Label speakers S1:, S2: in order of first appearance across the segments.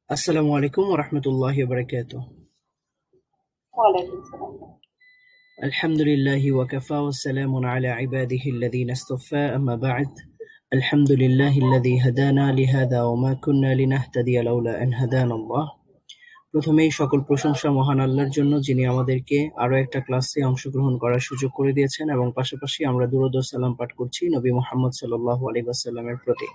S1: আসসালামু আলাইকুম ওয়া রাহমাতুল্লাহি ওয়া বারাকাতুহু।
S2: ওয়ালাইকুম সালাম।
S1: আলহামদুলিল্লাহি ওয়া কাফা ওয়া সালামুন আলা ইবাদিহিল্লাযীনা ইসতাফা আম্মা বা'দ। আলহামদুলিল্লাহিল্লাযী হাদানা লিহাযা ওয়া মা কুন্না লিনাহতাদিয়া লাউলা আন হাদানাল্লাহ। প্রথমেই সকল প্রশংসা মহান আল্লাহর জন্য, যিনি আমাদেরকে আরো একটা ক্লাসে অংশগ্রহণ করার সুযোগ করে দিয়েছেন এবং পাশাপাশি আমরা দুরূদ ও সালাম পাঠ করছি নবী মুহাম্মদ সাল্লাল্লাহু আলাইহি ওয়াসাল্লামের প্রতি।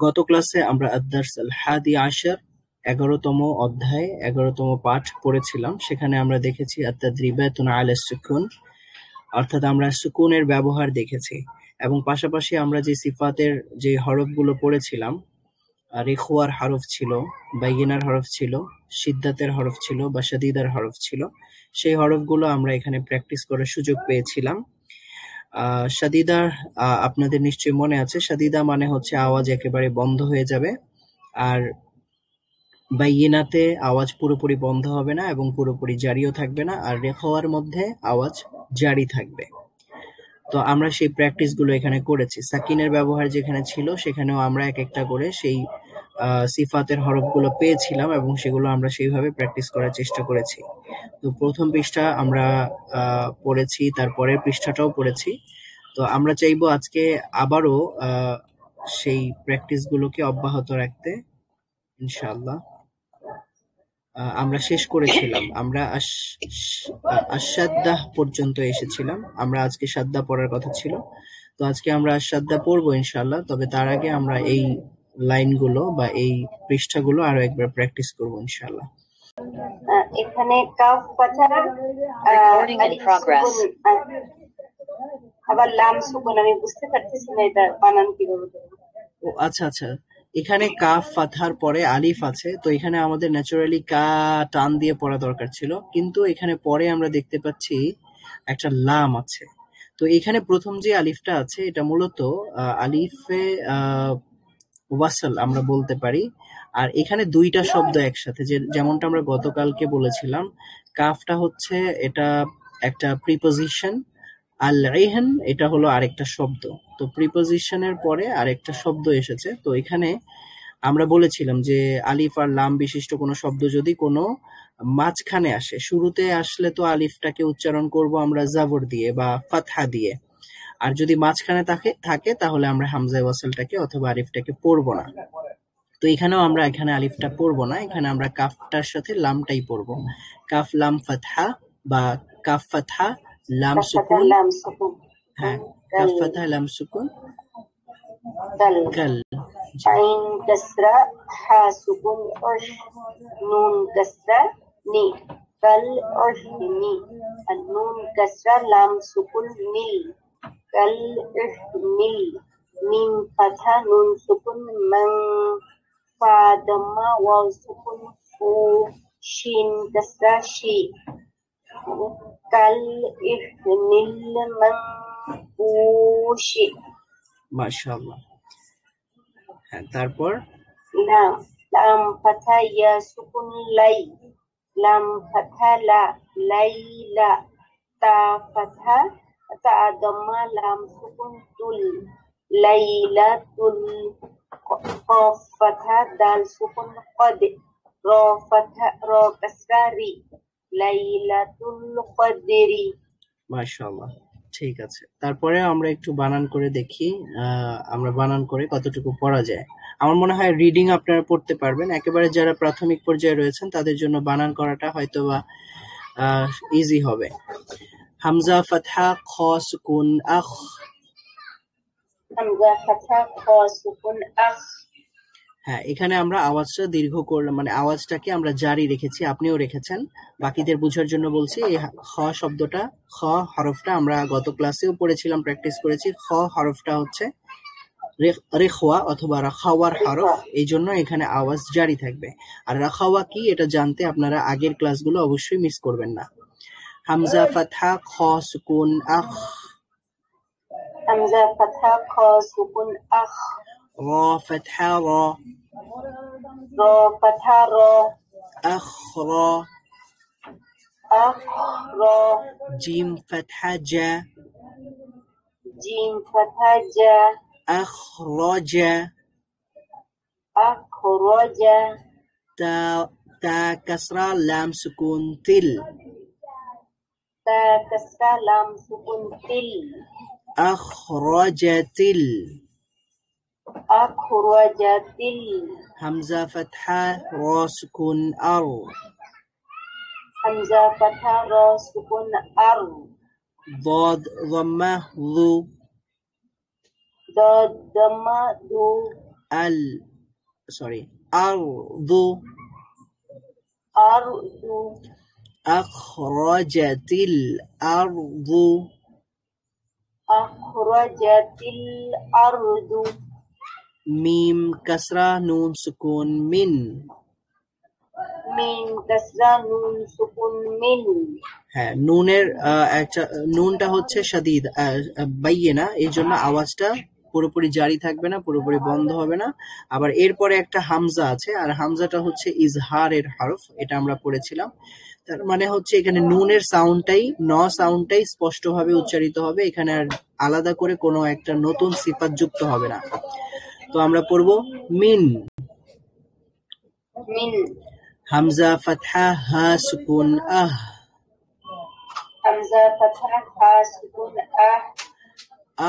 S1: গত ক্লাসে আমরা আদ-দার্স আল-হাদি আশার ১১তম অধ্যায় ১১তম পাঠ পড়েছিলাম। সেখানে আমরা দেখেছি আত-তাদরিবাতুন আলা সুকুন, অর্থাৎ আমরা সুকুনের ব্যবহার দেখেছি এবং পাশাপাশি আমরা যে সিফাতের যে হরফগুলো পড়েছিলাম, রিখওয়ার হরফ ছিল, বাইয়িনার হরফ ছিল, শিদ্দাতের হরফ ছিল বা শাদীদার হরফ ছিল, সেই হরফগুলো আমরা এখানে প্র্যাকটিস করার সুযোগ পেয়েছিলাম। শাদীদা, আপনাদের নিশ্চয়ই মনে আছে, শাদীদা মানে হচ্ছে আওয়াজ একেবারে বন্ধ হয়ে যাবে, আর বাইয়িনাতে আওয়াজ পুরোপুরি বন্ধ হবে না এবং পুরোপুরি জারিও থাকবে না, আর রেখওয়ার মধ্যে আওয়াজ জারি থাকবে। তো আমরা সেই প্র্যাকটিসগুলো এখানে করেছি। সাকিনের ব্যবহার যেখানে ছিল সেখানেও আমরা এক একটা করে সেই সিফাতের হরফগুলো পেয়েছিলাম এবং সেগুলো আমরা সেইভাবে প্র্যাকটিস করার চেষ্টা করেছি। তো প্রথম পৃষ্ঠা আমরা পড়েছি, তারপরের পৃষ্ঠাটাও পড়েছি। তো আমরা চাইবো আজকে আবারও সেই প্র্যাকটিসগুলোকে অব্যাহত রাখতে, ইনশাআল্লাহ। আমরা শেষ করেছিলাম, আমরা আশ-শাদ্দাহ পর্যন্ত এসেছিলাম। আমরা আজকে শাদ্দা পড়ার কথা ছিল, তো আজকে আমরা আশ-শাদ্দা পড়বো ইনশাআল্লাহ। তবে তার আগে আমরা এই লাইনগুলো বা এই পৃষ্ঠাগুলো আরো একবার প্র্যাকটিস করবো ইনশাআল্লাহ।
S2: এখানে কাফ পাঠার
S3: Recording in progress.
S2: আবার লাম সুকুন, আমি বুঝতে পারতেছি না এটা বানান কিভাবে করব।
S1: ও আচ্ছা আচ্ছা, এখানে কাফ ফাতহার পরে আলিফ আছে, তো এখানে আমাদের ন্যাচারালি কা টান দিয়ে পড়া দরকার ছিল, কিন্তু এখানে পরে আমরা দেখতে পাচ্ছি একটা লাম আছে। তো এখানে প্রথম যে আলিফটা আছে এটা মূলত আলিফে ওয়াসল আমরা বলতে পারি। আর এখানে দুইটা শব্দ একসাথে, যেমনটা আমরা গতকালকে বলেছিলাম, কাফটা হচ্ছে এটা একটা প্রিপোজিশন, আল-ইহন এটা হলো আরেকটা শব্দ। তো প্রিপোজিশনের পরে আরেকটা শব্দ এসেছে। তো এখানে আমরা বলেছিলাম যে আলিফ আর লাম বিশিষ্ট কোনো শব্দ যদি কোনো মাঝখানে আসে, শুরুতে আসলে তো আলিফটাকে উচ্চারণ করব আমরা জাবর দিয়ে বা ফাতহা দিয়ে, আর যদি মাঝখানে থাকে তাহলে আমরা হামজায়ে ওয়াসলটাকে অথবা আলিফটাকে পড়বো না। তো এখানেও আমরা এখানে আলিফটা পড়বো না, এখানে আমরা কাফটার সাথে লামটাই পড়বো। কাফ লাম ফাতহা বা কাফ ফাতহা লাম সুকুন।
S2: লাম সুকুন,
S1: হ্যাঁ, কাফ ফাতহা লাম সুকুন
S2: কাল
S1: কাল।
S2: আইন কাসরা হা সুকুন উশ, নুন কাসরা নি, কাল উশনি, আর নুন কাসরা লাম সুকুন নিল, কাল উশনিল, মিম ফাথা নুন সুকুন মান, ফা দাম্মা ওয়াও সুকুন ফু, শিন কাসরা শি, কাল ইহনিল মানকুশি।
S1: মাশাআল্লাহ। হ্যাঁ, তারপর
S2: লাম, লাম ফাথা ইয়া সুকুন লাই, লাম ফাথা লা, লাইলা, তা ফাথা তা দাম্মা লাম সুকুন তুল, লাইলাতুল, কফ ফাথা দাল সুকুন কদ, র ফাথা র কাসরা রি, লাইলাতুল কদরি।
S1: মাশাআল্লাহ, ঠিক আছে। তারপরে আমরা একটু বানান করে দেখি, আমরা বানান করে কতটুকু পড়া যায়। আমার মনে হয় রিডিং আপনারা পড়তে পারবেন, একেবারে যারা প্রাথমিক পর্যায়ে রয়েছেন তাদের জন্য বানান করাটা হয়তোবা ইজি হবে। হামজা ফাতহা খ সুকুন আখ,
S2: হামজা ফাথা খ সুকুন আখ।
S1: হ্যাঁ, এখানে আমরা আওয়াজটা দীর্ঘ করলাম, মানে আওয়াজটাকে আমরা জারি রেখেছি, আপনিও রেখেছেন, বাকিদের বোঝার জন্য বলছি। এই খ শব্দটা, খ হরফটা আমরা গত ক্লাসেও পড়েছিলাম, প্র্যাকটিস করেছি। খ হরফটা হচ্ছে রেখওয়া অথবা রাখাওয়ার হরফ, এই জন্য এখানে আওয়াজ জারি থাকবে। আর রাখাওয়া কি এটা জানতে আপনারা আগের ক্লাসগুলো অবশ্যই মিস করবেন না। হামজা ফাতহা খ সুকুন আখ,
S2: হামজা ফাথা খ সুকুন আখ,
S1: র ফাতহা র,
S2: র ফাথা র,
S1: আখ র,
S2: আখ র,
S1: জিম ফাতহা জা,
S2: জিম ফাথা জা,
S1: আখরাজা,
S2: আখরাজা,
S1: তা তা কাসরা লাম সুকুন তিল
S2: تا كسرة لام سكون تل
S1: আখরাজাতিল
S2: أخرجت
S1: হামজা ফাতহা র সুকুন আর
S2: همزة فتحة را سكون أر
S1: ضاد ضمه ذو
S2: ضاد ضمة ذو
S1: al sorry ardu
S2: أرض
S1: akhrajatil ardu
S2: أخرجت الأرض
S1: mim kasra nun sukun min
S2: من كسرة نون سكون من
S1: হ্যাঁ নুনের একটা নুনটা হচ্ছে শাদীদ বাইয়িনা এই জন্য আওয়াজটা পুরোপুরি জারি থাকবে না, পুরোপুরি বন্ধ হবে না। আবার এরপরে একটা হামজা আছে, আর হামজাটা হচ্ছে ইজহারের হরফ, এটা আমরা পড়েছিলাম। তার মানে হচ্ছে এখানে নুনের সাউন্ডটাই সাউন্ডটাই স্পষ্টভাবে উচ্চারিত হবে, এখানে আর আলাদা করে কোনো একটা নতুন সিফাত যুক্ত হবে না। তো আমরা পড়বো মিন,
S2: من
S1: হামজা ফাতহা হা সুকুন আহ,
S2: همزة فتحة ها سكون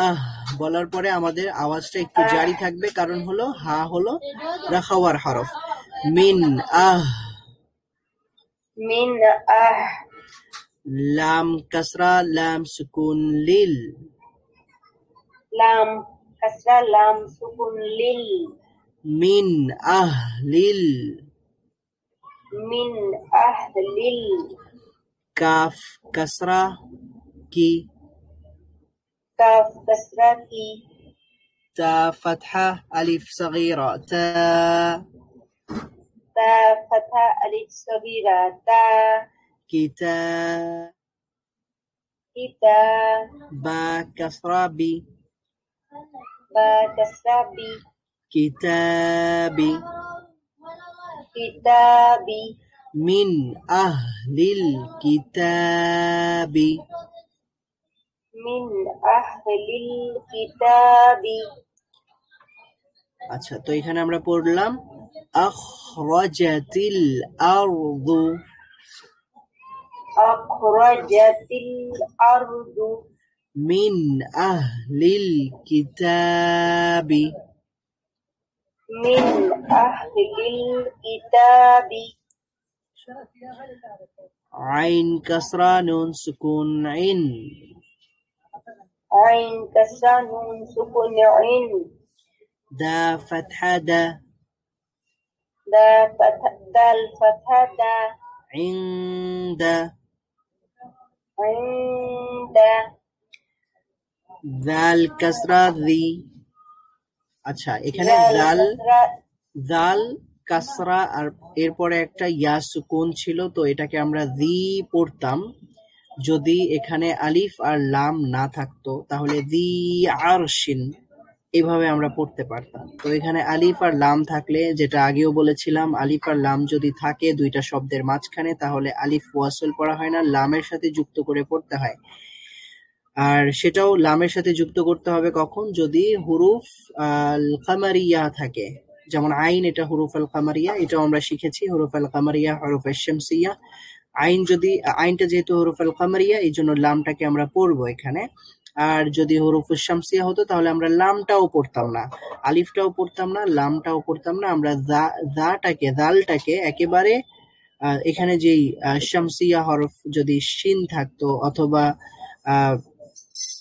S1: আহ বলার পরে আমাদের আওয়াজটা একটু জারি থাকবে, কারণ হলো হা হলো রাখাওয়ার হরফ। মিন আহ,
S2: من
S1: লাম কাসরা লাম সুকুন লিল,
S2: لام كسرة لام سكون لل
S1: মিন আহ লিল,
S2: من أهل
S1: কাফ কাসরা কি,
S2: كاف كسرة كي
S1: তা ফাতহা আলিফ সগীরা তা,
S2: تا فتحة ألف صغيرة تا
S1: কিতা,
S2: كتا
S1: বা কাসরা বি,
S2: با كسرة بي
S1: কিতাবি,
S2: كتابي
S1: মিন আহলিল কিতাবি।
S2: من أهل الكتاب
S1: আচ্ছা, তো এখানে আমরা পড়লাম আখরাজাতিল আরদু,
S2: أخرجت الأرض
S1: মিন আহলিল কিতাবি,
S2: من أهل الكتاب
S1: আইন কাসরা নুন সুকুন ইন,
S2: عين كسرة نون سكون عين
S1: দা ফাতহা দা,
S2: دا فتح دال فتحة دا
S1: ইনদা,
S2: عند
S1: দাল কাসরা দি। আচ্ছা, এখানে
S2: دال
S1: দাল
S2: كسرة
S1: দাল কাসরা আর এরপরে একটা ইয়া সুকুন ছিল, তো এটাকে আমরা দি পড়তাম। যদি এখানে আলিফ আর লাম না থাকতো তাহলে দি আরশিন এভাবে আমরা পড়তে পারতাম। তো এখানে আলিফ আর লাম থাকলে, যেটা আগেও বলেছিলাম, আলিফ আর লাম যদি থাকে দুইটা শব্দের মাঝখানে, তাহলে আলিফ ওয়াসল পড়া হয় না, লামের সাথে যুক্ত করে পড়তে হয়। আর সেটাও লামের সাথে যুক্ত করতে হবে কখন? যদি হুরুফ আল কামারিয়া থাকে, যেমন আইন, এটা হুরুফ আল কামারিয়া, এটাও আমরা শিখেছি, হুরুফ আল কামারিয়া, হুরুফ আল শামসিয়া। আইন যদি আইনটা যেহেতু হুরুফ আল কামারিয়া, এই জন্য লামটাকে আমরা পড়বো এখানে। আর যদি হুরুফ শামসিয়া হতো তাহলে আমরা লামটাও পড়তাম না, আলিফটাও পড়তাম না, লামটাও পড়তাম না, আমরা দালটাকে একেবারে এখানে যেই শামসিয়া হরফ যদি শিন থাকতো অথবা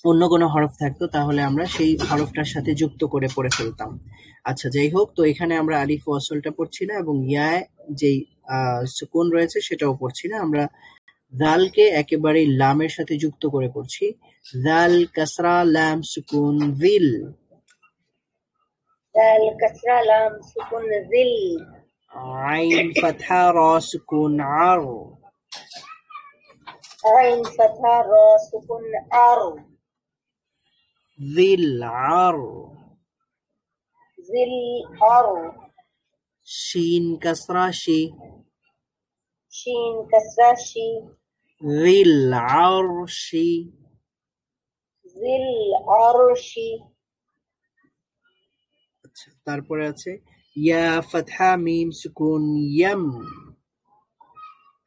S1: অন্য কোনো হরফ থাকতো তাহলে আমরা সেই হরফটার সাথে যুক্ত করে পড়ে ফেলতাম। আচ্ছা, যাই হোক, তো এখানে আমরা আলিফ ওয়াসলটা পড়ছি না এবং ইয়ায় যেই সুকুন রয়েছে সেটাও পড়ছি না, আমরা দালকে একেবারে লামের সাথে যুক্ত করে পড়ছি। দাল কাসরা লাম সুকুন যিল,
S2: دال كسرة لام سكون ذل
S1: আইন ফাতহা র সুকুন আর,
S2: عين فتحة را سكون أر
S1: যিল আর,
S2: ذل أر
S1: শিন কাসরা শি,
S2: شين كسرة شي
S1: যিল আরশি,
S2: ذل عرش
S1: আচ্ছা, তারপরে আছে ইয়া ফাতহা মিম সুকুন ইয়াম।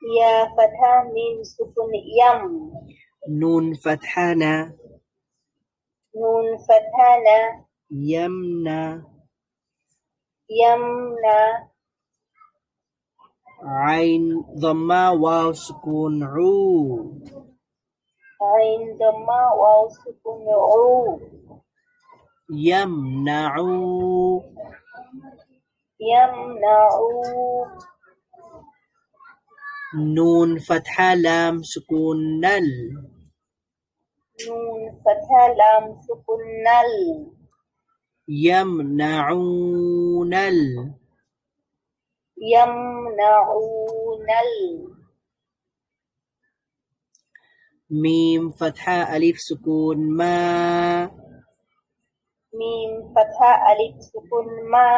S2: ইয়া ফাতহা মিম সুকুন ইয়াম।
S1: নুন ফাতহা না।
S2: নুন ফাতহা না।
S1: ইয়ামনা।
S2: ইয়ামনা।
S1: আইন দম্মা ওয়াও সুকুন উ।
S2: আইন দাম্মা ওয়াও সুকুন উ।
S1: ইয়ামনাউ।
S2: ইয়ামনাউ।
S1: নুন ফাতহা লাম সুকুন নাল।
S2: নুন ফাতহা লাম সুকুন নাল।
S1: ইয়ামনাউনাল।
S2: ইয়ামনাউনাল।
S1: মিম ফাতহা আলিফ সুকুন মা।
S2: মিম ফাতহা আলিফ সুকুন মা।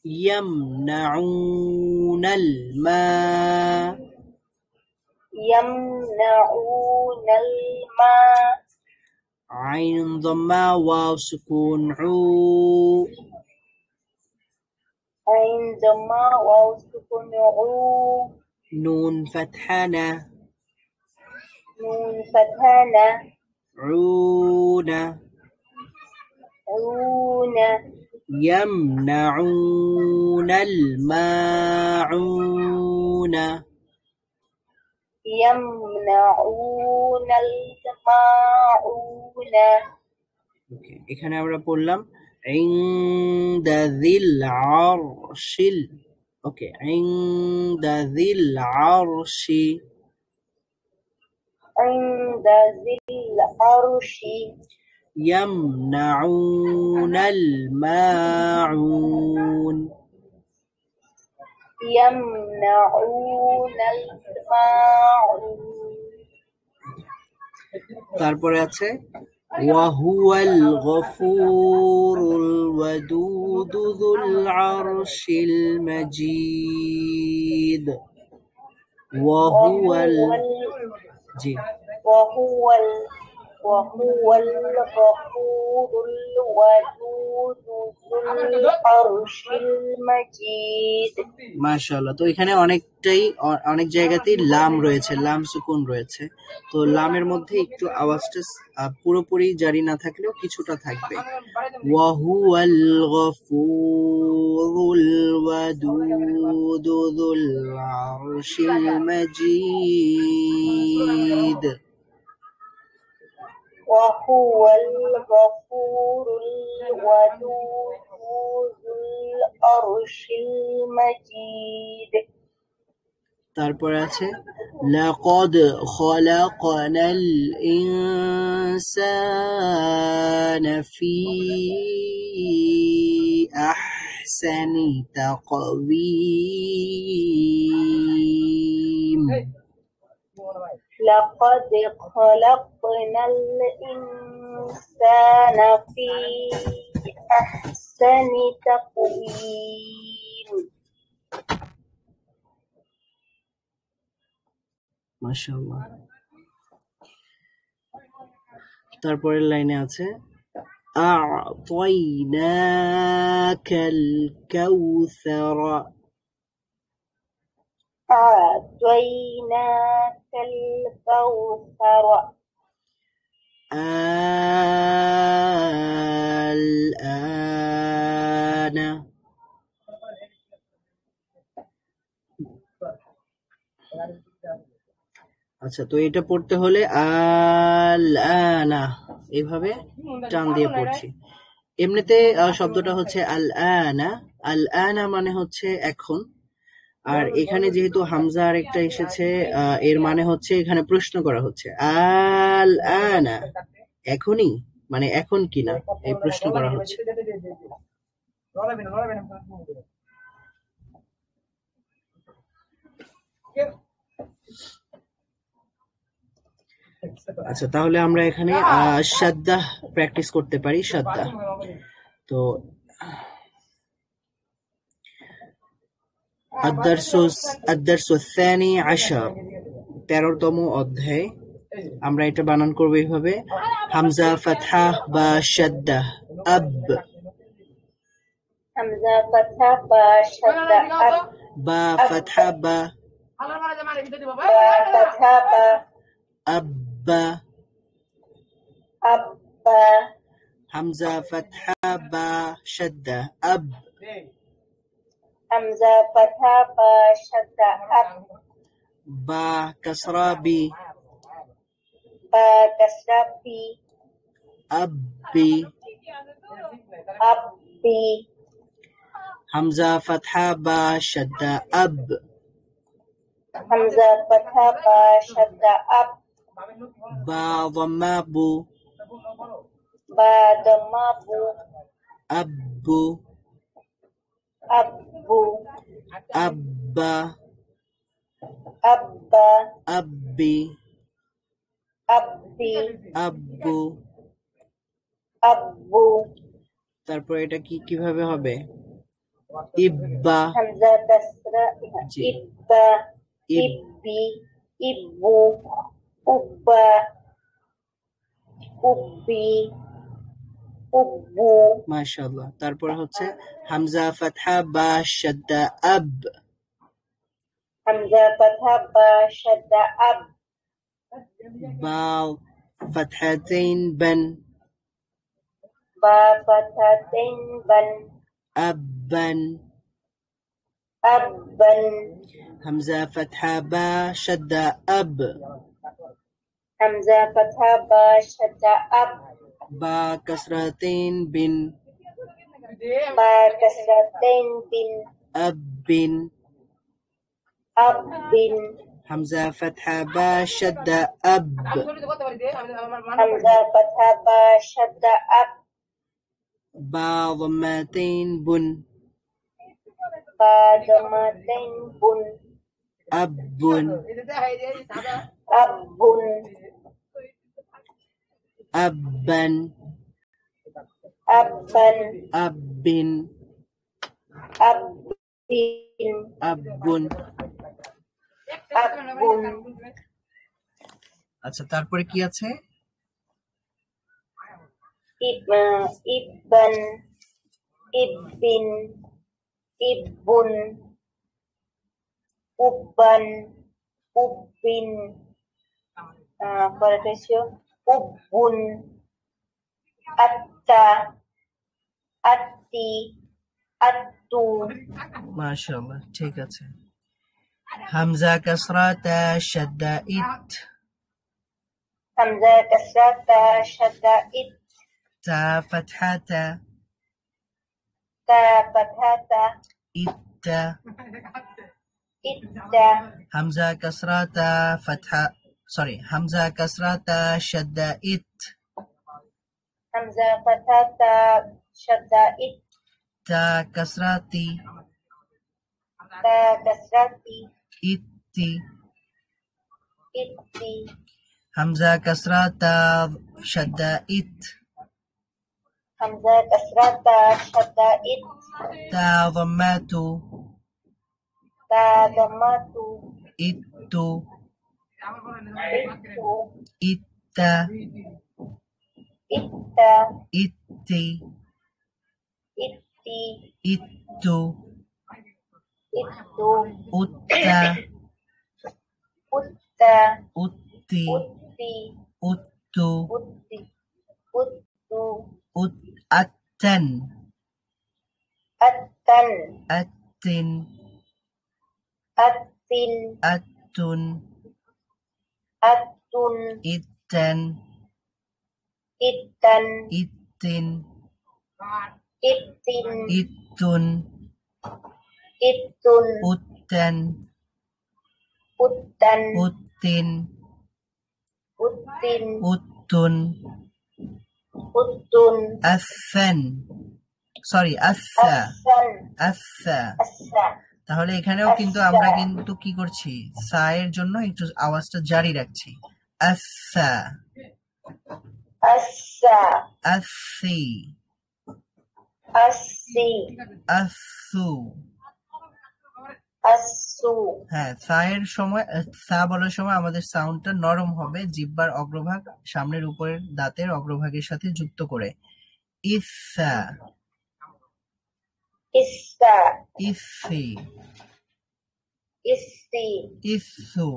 S1: ইয়ামনাউনাল মা।
S2: ইয়ামনাউনাল মা।
S1: আইন দম্মা ওয়াও সুকুন উ।
S2: আইন দাম্মা ওয়াও সুকুন উ।
S1: নুন ফাতহা না।
S2: নুন ফাতহা না।
S1: উনা।
S2: উনা।
S1: ইয়ামনাউনাল মাউনা।
S2: ইয়ামনাউনাল মাউনা।
S1: ওকে, এখানে আমরা পড়লাম ইনদা যিল আরশিল। ওকে, ইনদা যিল আরশি।
S2: ইনদা যিল আরশি।
S1: ইয়ামনাউনাল মাউন।
S2: ইয়ামনাউনাল মাউন।
S1: তারপরে আছে ওয়াহুয়াল গফুরুল ওয়াদুদ যুল আরশিল মাজিদ। ওয়াহুয়াল জি
S2: وهو الغفور الودود ذو العرش المجيد।
S1: মাশাআল্লাহ। তো এখানে অনেক জায়গাতেই লাম রয়েছে, লাম সুকুন রয়েছে। তো লামের মধ্যে একটু আওয়াজটা পুরোপুরি জারি না থাকলেও কিছুটা থাকবে। ওয়াহুয়াল গফুরুল ওয়াদুদ যুল আরশিল মাজিদ।
S2: وهو الغفور الودود ذو العرش المجيد।
S1: তারপরে আছে লাকাদ খলাকনাল ইনসানা ফি আহসানি তাকওয়িম।
S2: لقد خلقنا الإنسان في أحسن تقويم।
S1: মাশাআল্লাহ। তারপরের লাইনে আছে আ'তাইনাকাল কাউসার।
S2: أعطيناك الكوثر।
S1: الآن। আচ্ছা, তো এটা পড়তে হলে আল-আনা এইভাবে টান দিয়ে পড়ছি। এমনিতে শব্দটা হচ্ছে আল-আনা। আল-আনা মানে হচ্ছে এখন। আর এখানে যেহেতু হামজা আর একটা এসেছে, এর মানে হচ্ছে এখানে প্রশ্ন করা হচ্ছে আল-আনা, এখনই, মানে এখন কিনা, এই প্রশ্ন করা হচ্ছে। আচ্ছা, তাহলে আমরা এখানে শাদ্দাহ প্র্যাকটিস করতে পারি। শাদ্দাহ তো আদ-দারসু আস-সানি আশার, 13তম অধ্যায়। আমরা এটা বানান করবো এইভাবে, হামজা ফাতহা বা শাদ্দাহ। আব
S2: হামজা ফাতহা বা শাদ্দা আব,
S1: বা ফাতহা বা,
S2: বা ফাতহা বা,
S1: আব্বা,
S2: আব্বা,
S1: হামজা ফাতহা বা শাদ্দা আব,
S2: হামজা ফাতহা বা শাদ্দা আব,
S1: বা কাসরা বি,
S2: বা কাসরা বি,
S1: আব্বি,
S2: আব্বি,
S1: হামজা ফাতহা বা শাদ্দা আব,
S2: হামজা ফাতহা বা শাদ্দা আব,
S1: বা দম্মা বু,
S2: বা দম্মা বু,
S1: আব্বু,
S2: আব্বু,
S1: আব্বা,
S2: আব্বা,
S1: আব্বি,
S2: আব্বি,
S1: আব্বু।
S2: আব্বু।
S1: তারপর এটা কিভাবে হবে? ইব্বা,
S2: হামজা কাসরা,
S1: জি,
S2: ইব্বা,
S1: ইব,
S2: ইব্বি, ইব্বু, উব্বা, উব্বি, উব্বু।
S1: মাশাআল্লাহ। তারপর হচ্ছে হামজা ফাতহা বা শাদ্দা আব,
S2: হামজা ফাতহা বা শাদ্দা আব,
S1: বা ফাতহাতাইন বান,
S2: বা ফাতহাতাইন বান,
S1: আব্বান,
S2: আব্বান,
S1: হামজা ফাতহা বা শাদ্দা আব,
S2: হামজা ফাতহা বা শাদ্দা আব,
S1: বা কাসরাতাইন বিন,
S2: বা কাসরাতাইন বিন,
S1: আব্বিন,
S2: আব্বিন,
S1: হামজা ফাতহা বা শাদ্দা আব,
S2: হামজা ফাতহা বা শাদ্দা আব,
S1: বা দম্মাতাইন বুন,
S2: বা দমাতাইন বুন,
S1: আব্বুন,
S2: আব্বুন,
S1: আব্বান,
S2: আব্বান,
S1: আব্বিন,
S2: আব্বিন,
S1: আব্বুন।
S2: আব্বুন।
S1: আচ্ছা, তারপরে কি আছে?
S2: ইব্বান, ইব্বিন, ইব্বুন, উব্বান, উব্বিন, পরেরটা হচ্ছে উব্বুন, আত্তা, আত্তি, আত্তু।
S1: মাশাআল্লাহ, ঠিক আছে। হামজা কাসরা তা শাদ্দা ইত,
S2: হামজা কাসরা তা শাদ্দা ইত,
S1: তা ফাতহা তা,
S2: তা ফাতহা তা,
S1: ইত্তা,
S2: ইত্তা,
S1: হামজা কাসরা তা ফাতহা, হামজা কাসরা তা শাদ্দা ইত,
S2: হামজা ফাতহা তা শাদ্দা ইত,
S1: তা কাসরাতি,
S2: তা কাসরাতি,
S1: ইত্তি,
S2: ইত্তি,
S1: হামজা কাসরা তা শাদ্দা ইত,
S2: হামজা কাসরা তা শাদ্দা ইত,
S1: তা দম্মাতু,
S2: তা দমাতু,
S1: ইত্তু,
S2: ইত্তু,
S1: ইত্তা,
S2: ইত্তা,
S1: ইত্তি,
S2: ইত্তি,
S1: ইত্তু,
S2: ইত্তু,
S1: উত্তা,
S2: উত্তা,
S1: উত্তি,
S2: উত্তি,
S1: উত্তু,
S2: উত্তি, উত্তু,
S1: আত্তান,
S2: আত্তান,
S1: আত্তিন,
S2: আত্তিন,
S1: আত্তুন,
S2: আত্তুন,
S1: ইত্তান,
S2: ইত্তান,
S1: ইত্তিন,
S2: ইত্তিন,
S1: ইত্তুন,
S2: ইত্তুন,
S1: উত্তান,
S2: উত্তান,
S1: উত্তিন,
S2: উত্তিন,
S1: উত্তুন,
S2: উত্তুন,
S1: আফান, আফা,
S2: আফসান,
S1: আফা।
S2: আফসা,
S1: তাহলে এখানেও কিন্তু আমরা কিন্তু কি করছি? সা এর জন্য একটু আওয়াজটা জারি রাখছি। আফা,
S2: আফসা,
S1: আফি,
S2: আসি,
S1: আফু।
S2: আসু।
S1: হ্যাঁ, সা বলার সময় আমাদের সাউন্ডটা নরম হবে, জিহ্বার অগ্রভাগ সামনের উপরের দাঁতের অগ্রভাগের সাথে যুক্ত করে। ইফা,
S2: إسا
S1: ইসি,
S2: إسي
S1: ইসু,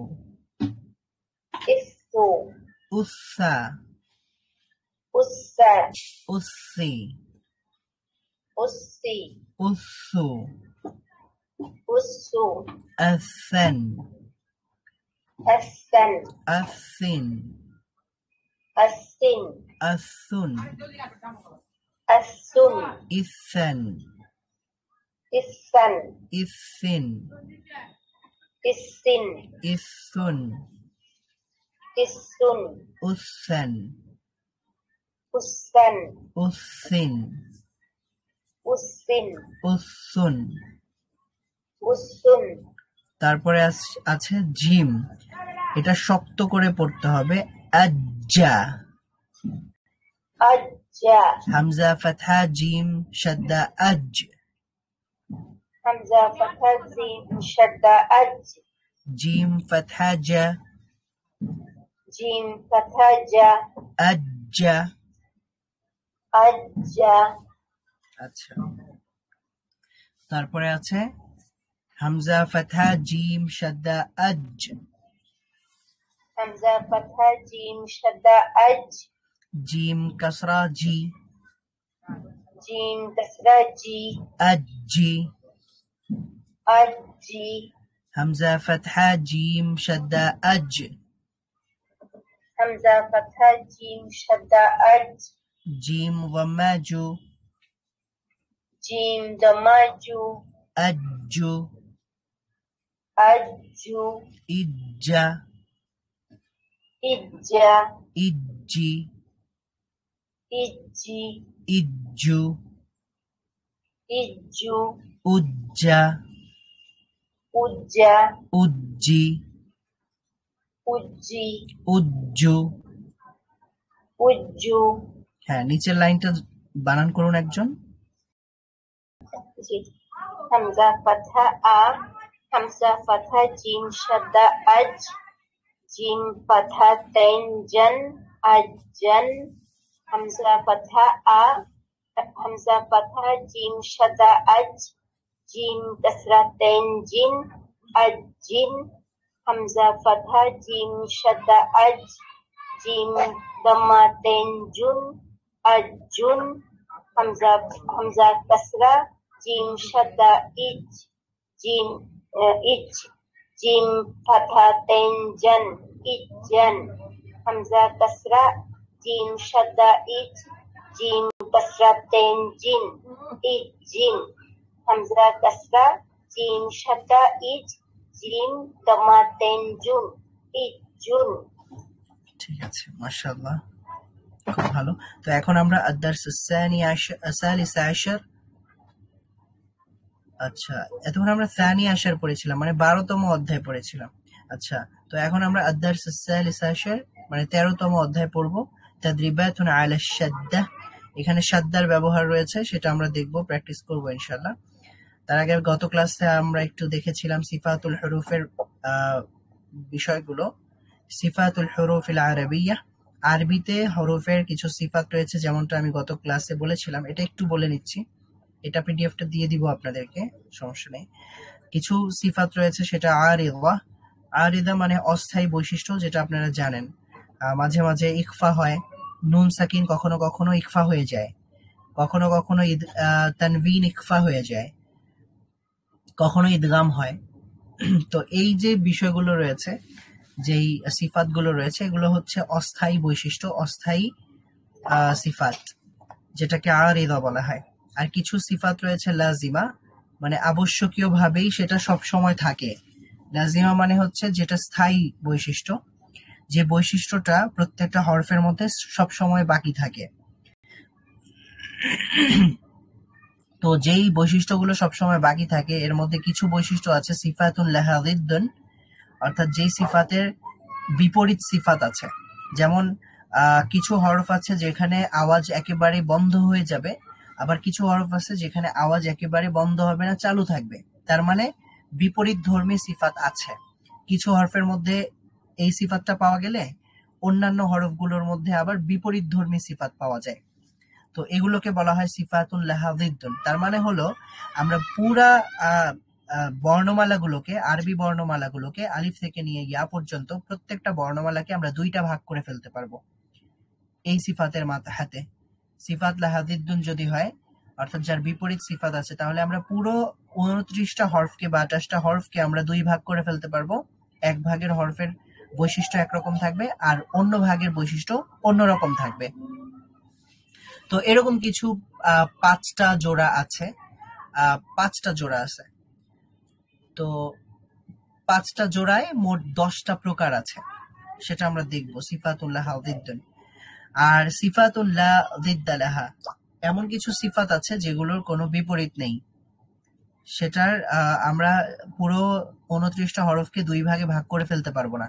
S2: إسو
S1: উসা,
S2: أسا
S1: উসি,
S2: أسي
S1: উসু,
S2: أسو
S1: আসেন,
S2: أسن
S1: আসিন,
S2: أسن
S1: আসুন,
S2: أسن
S1: ইসেন,
S2: إسن
S1: ইসিন,
S2: إسن
S1: ইসুন,
S2: إسن
S1: উসেন,
S2: أسن
S1: উসিন,
S2: أسن
S1: উসুন।
S2: أسن
S1: তারপরে আছে জিম, এটা শক্ত করে পড়তে হবে, আজ্জা,
S2: أجا
S1: হামজা ফাতহা জিম শাদ্দা আজ,
S2: همزة فتحة زين شدة أج
S1: জিম ফাতহা জা,
S2: جيم فتحة جا
S1: আজ্জা।
S2: أجا
S1: আচ্ছা, তারপরে আছে হামজা ফাতহা জিম শাদ্দা আজ,
S2: همزة فتحة جيم شدة أج
S1: জিম কাসরা জি,
S2: جيم كسرة جي
S1: আজ্জি,
S2: أجي
S1: হামজা ফাতহা জিম শাদ্দা আজ,
S2: همزة فتحة جيم شدة أج
S1: জিম ওয়ামাজু,
S2: جيم دماجو
S1: আজ্জু,
S2: أجو
S1: ইজ্জা,
S2: إجا
S1: ইজ্জি,
S2: إجي
S1: ইজ্জু,
S2: إجو
S1: উজ্জা,
S2: أجا
S1: উজ্জি,
S2: أجي
S1: উজ্জু।
S2: أجو
S1: হ্যাঁ, নিচের লাইনটা বানান করুন একজন।
S2: जी همزة فتحة أ همزة فتحة جيم شدة أج جيم فتحة تين جن أجن همزة فتحة أ همزة فتحة جيم شدة أج جيم كسرة تين جن أجن همزة فتحة جيم شدة أج جيم ضمة تين جن أجن همزة كسرة جيم شدة إج جيم إج جيم فتحتين جن إجن همزة كسرة جيم شدة إج جيم كسرتين جن إجن همزة كسرة جيم شدة إج جيم ضمتين جن إجن।
S1: ঠিক আছে, মাশাআল্লাহ, খুব ভালো। তো এখন আমরা আদ-দারস আস-সালিস আশার, আচ্ছা এতক্ষণ আমরা সানি আশার পড়েছিলাম, মানে 12তম অধ্যায় পড়েছিলাম। আচ্ছা, তো এখন আমরা আদ-দারস আস-সালিস আশার মানে 13তম অধ্যায় পড়ব, তাদরিবাতুন আলা শাদ্দা। এখানে শাদ্দার ব্যবহার রয়েছে, সেটা আমরা দেখব, প্র্যাকটিস করব ইনশাআল্লাহ। তার আগে গত ক্লাসে আমরা একটু দেখেছিলাম সিফাতুল হুরুফের বিষয়গুলো। সিফাতুল হুরুফিল আরাবিয়্যাহ, আরবিতে হরফের কিছু সিফাত রয়েছে, যেমনটা আমি গত ক্লাসে বলেছিলাম। এটা একটু বলে নিচ্ছি, এটা পিডিএফটা দিয়ে দিব আপনাদেরকে, সমস্যা নেই। কিছু সিফাত রয়েছে, সেটা আরিদা। আরিদা মানে অস্থায়ী বৈশিষ্ট্য, যেটা আপনারা জানেন। মাঝে মাঝে ইখফা হয়, নুন সাকিন কখনো কখনো ইখফা হয়ে যায়, কখনো কখনো তানভিন ইখফা হয়ে যায়, কখনো ইদগাম হয়। তো এই যে বিষয়গুলো রয়েছে, যেই সিফাতগুলো রয়েছে, এগুলো হচ্ছে অস্থায়ী বৈশিষ্ট্য, অস্থায়ী সিফাত, যেটাকে আরিদা বলা হয়। আর কিছু সিফাত রয়েছে লাজিমা, মানে আবশ্যকীয় ভাবেই সেটা সব সময় থাকে। লাজিমা মানে হচ্ছে যেটা স্থায়ী বৈশিষ্ট্য, যে বৈশিষ্ট্যটা প্রত্যেকটা হরফের মধ্যে সব সময় বাকি থাকে। তো যেই বৈশিষ্ট্যগুলো সবসময় বাকি থাকে, এর মধ্যে কিছু বৈশিষ্ট্য আছে সিফাতুন লাহা জিদ্দুন, অর্থাৎ যেই সিফাতের বিপরীত সিফাত আছে। যেমন কিছু হরফ আছে যেখানে আওয়াজ একেবারে বন্ধ হয়ে যাবে, আবার কিছু হরফ আছে যেখানে আওয়াজ একেবারে বন্ধ হবে না, চালু থাকবে। তার মানে বিপরীত ধর্মী সিফাত আছে। কিছু হরফের মধ্যে এই সিফাতটা পাওয়া গেলে অন্যান্য হরফগুলোর মধ্যে আবার বিপরীত ধর্মী সিফাত পাওয়া যায়। তো এগুলোকে বলা হয় সিফাতুন লাহা যিদ্দুন। তার মানে হলো আমরা পুরা বর্ণমালাগুলোকে, আরবি বর্ণমালাগুলোকে আলিফ থেকে নিয়ে ইয়া পর্যন্ত প্রত্যেকটা বর্ণমালাকে আমরা দুইটা ভাগ করে ফেলতে পারবো এই সিফাতের হাতে। সিফাত লাহা যিদ্দুন যদি হয়, অর্থাৎ যার বিপরীত সিফাত আছে, তাহলে আমরা পুরো 29টা হরফকে বা 28টা হরফকে আমরা দুই ভাগ করে ফেলতে পারবো। এক ভাগের হরফের বৈশিষ্ট্য একরকম থাকবে আর অন্য ভাগের বৈশিষ্ট্য অন্যরকম থাকবে। তো এরকম কিছু 5টা জোড়া আছে, 5টা জোড়া আছে। তো 5টা জোড়ায় মোট 10টা প্রকার আছে, সেটা আমরা দেখবো সিফাতুল লাহা যিদ্দুন। আর সিফাতুল লা যিদ্দা লাহা, এমন কিছু সিফাত আছে যেগুলোর কোনো বিপরীত নেই, সেটার আমরা পুরো 29টা হরফকে দুই ভাগে ভাগ করে ফেলতে পারবো না,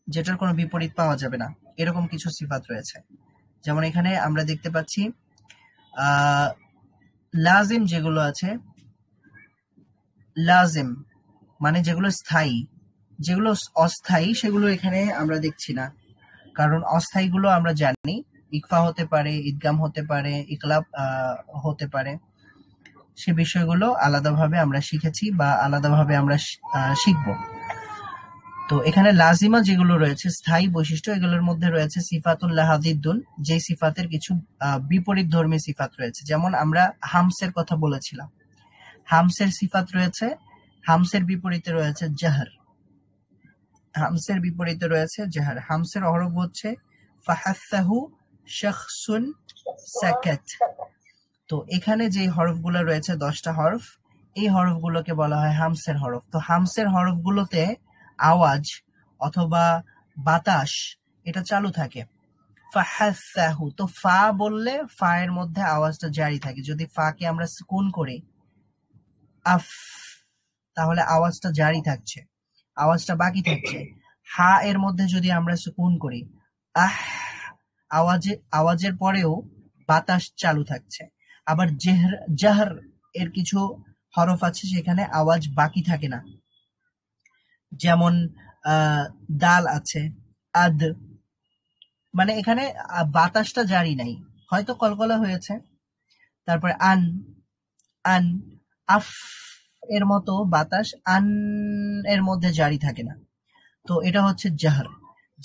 S1: যেটার কোনো বিপরীত পাওয়া যাবে না। এরকম কিছু সিফাত রয়েছে। যেমন এখানে আমরা দেখতে পাচ্ছি লাজিম যেগুলো আছে, লাজিম মানে যেগুলো স্থায়ী, যেগুলো অস্থায়ী সেগুলো এখানে আমরা দেখছি না, কারণ অস্থায়ীগুলো আমরা জানি ইকফা হতে পারে, ইদগাম হতে পারে, ইকলাব হতে পারে, সে বিষয়গুলো আলাদাভাবে আমরা শিখেছি বা আলাদাভাবে আমরা শিখবো। তো এখানে লাজিমা যেগুলো রয়েছে স্থায়ী বৈশিষ্ট্য, এগুলোর মধ্যে রয়েছে সিফাতুল লাহা যিদ্দুন, যে সিফাতের কিছু বিপরীত ধর্মী সিফাত রয়েছে। যেমন আমরা হামসের কথা বলেছিলাম, হামসের সিফাত রয়েছে, হামসের বিপরীতে রয়েছে জাহর, হামসের বিপরীতে রয়েছে জাহর। হামসের হরফ হচ্ছে ফাহাসাহু শাখসুন সাকাত। তো এখানে যে হরফগুলো রয়েছে 10টা হরফ, এই হরফগুলোকে বলা হয় হামসের হরফ। তো হামসের হরফগুলোতে আওয়াজ অথবা বাতাস এটা চালু থাকে। ফাহাসাহু, তো ফা বললে ফা এর মধ্যে আওয়াজটা জারি থাকে। যদি ফা কে আমরা সুকুন করি আফ, তাহলে আওয়াজটা জারি থাকছে, আওয়াজটা বাকি থাকছে। হা এর মধ্যে যদি আমরা সুকুন করি আহ, আওয়াজের পরেও বাতাস চালু থাকছে। আবার জাহর এর কিছু হরফ আছে সেখানে আওয়াজ বাকি থাকে না, যেমন দাল আছে, আদ, মানে এখানে বাতাসটা জারি নাই, হয়তো কলকলা হয়েছে। তারপরে আন, আন, আফ এর মতো বাতাস আন এর মধ্যে জারি থাকে না। তো এটা হচ্ছে জাহর।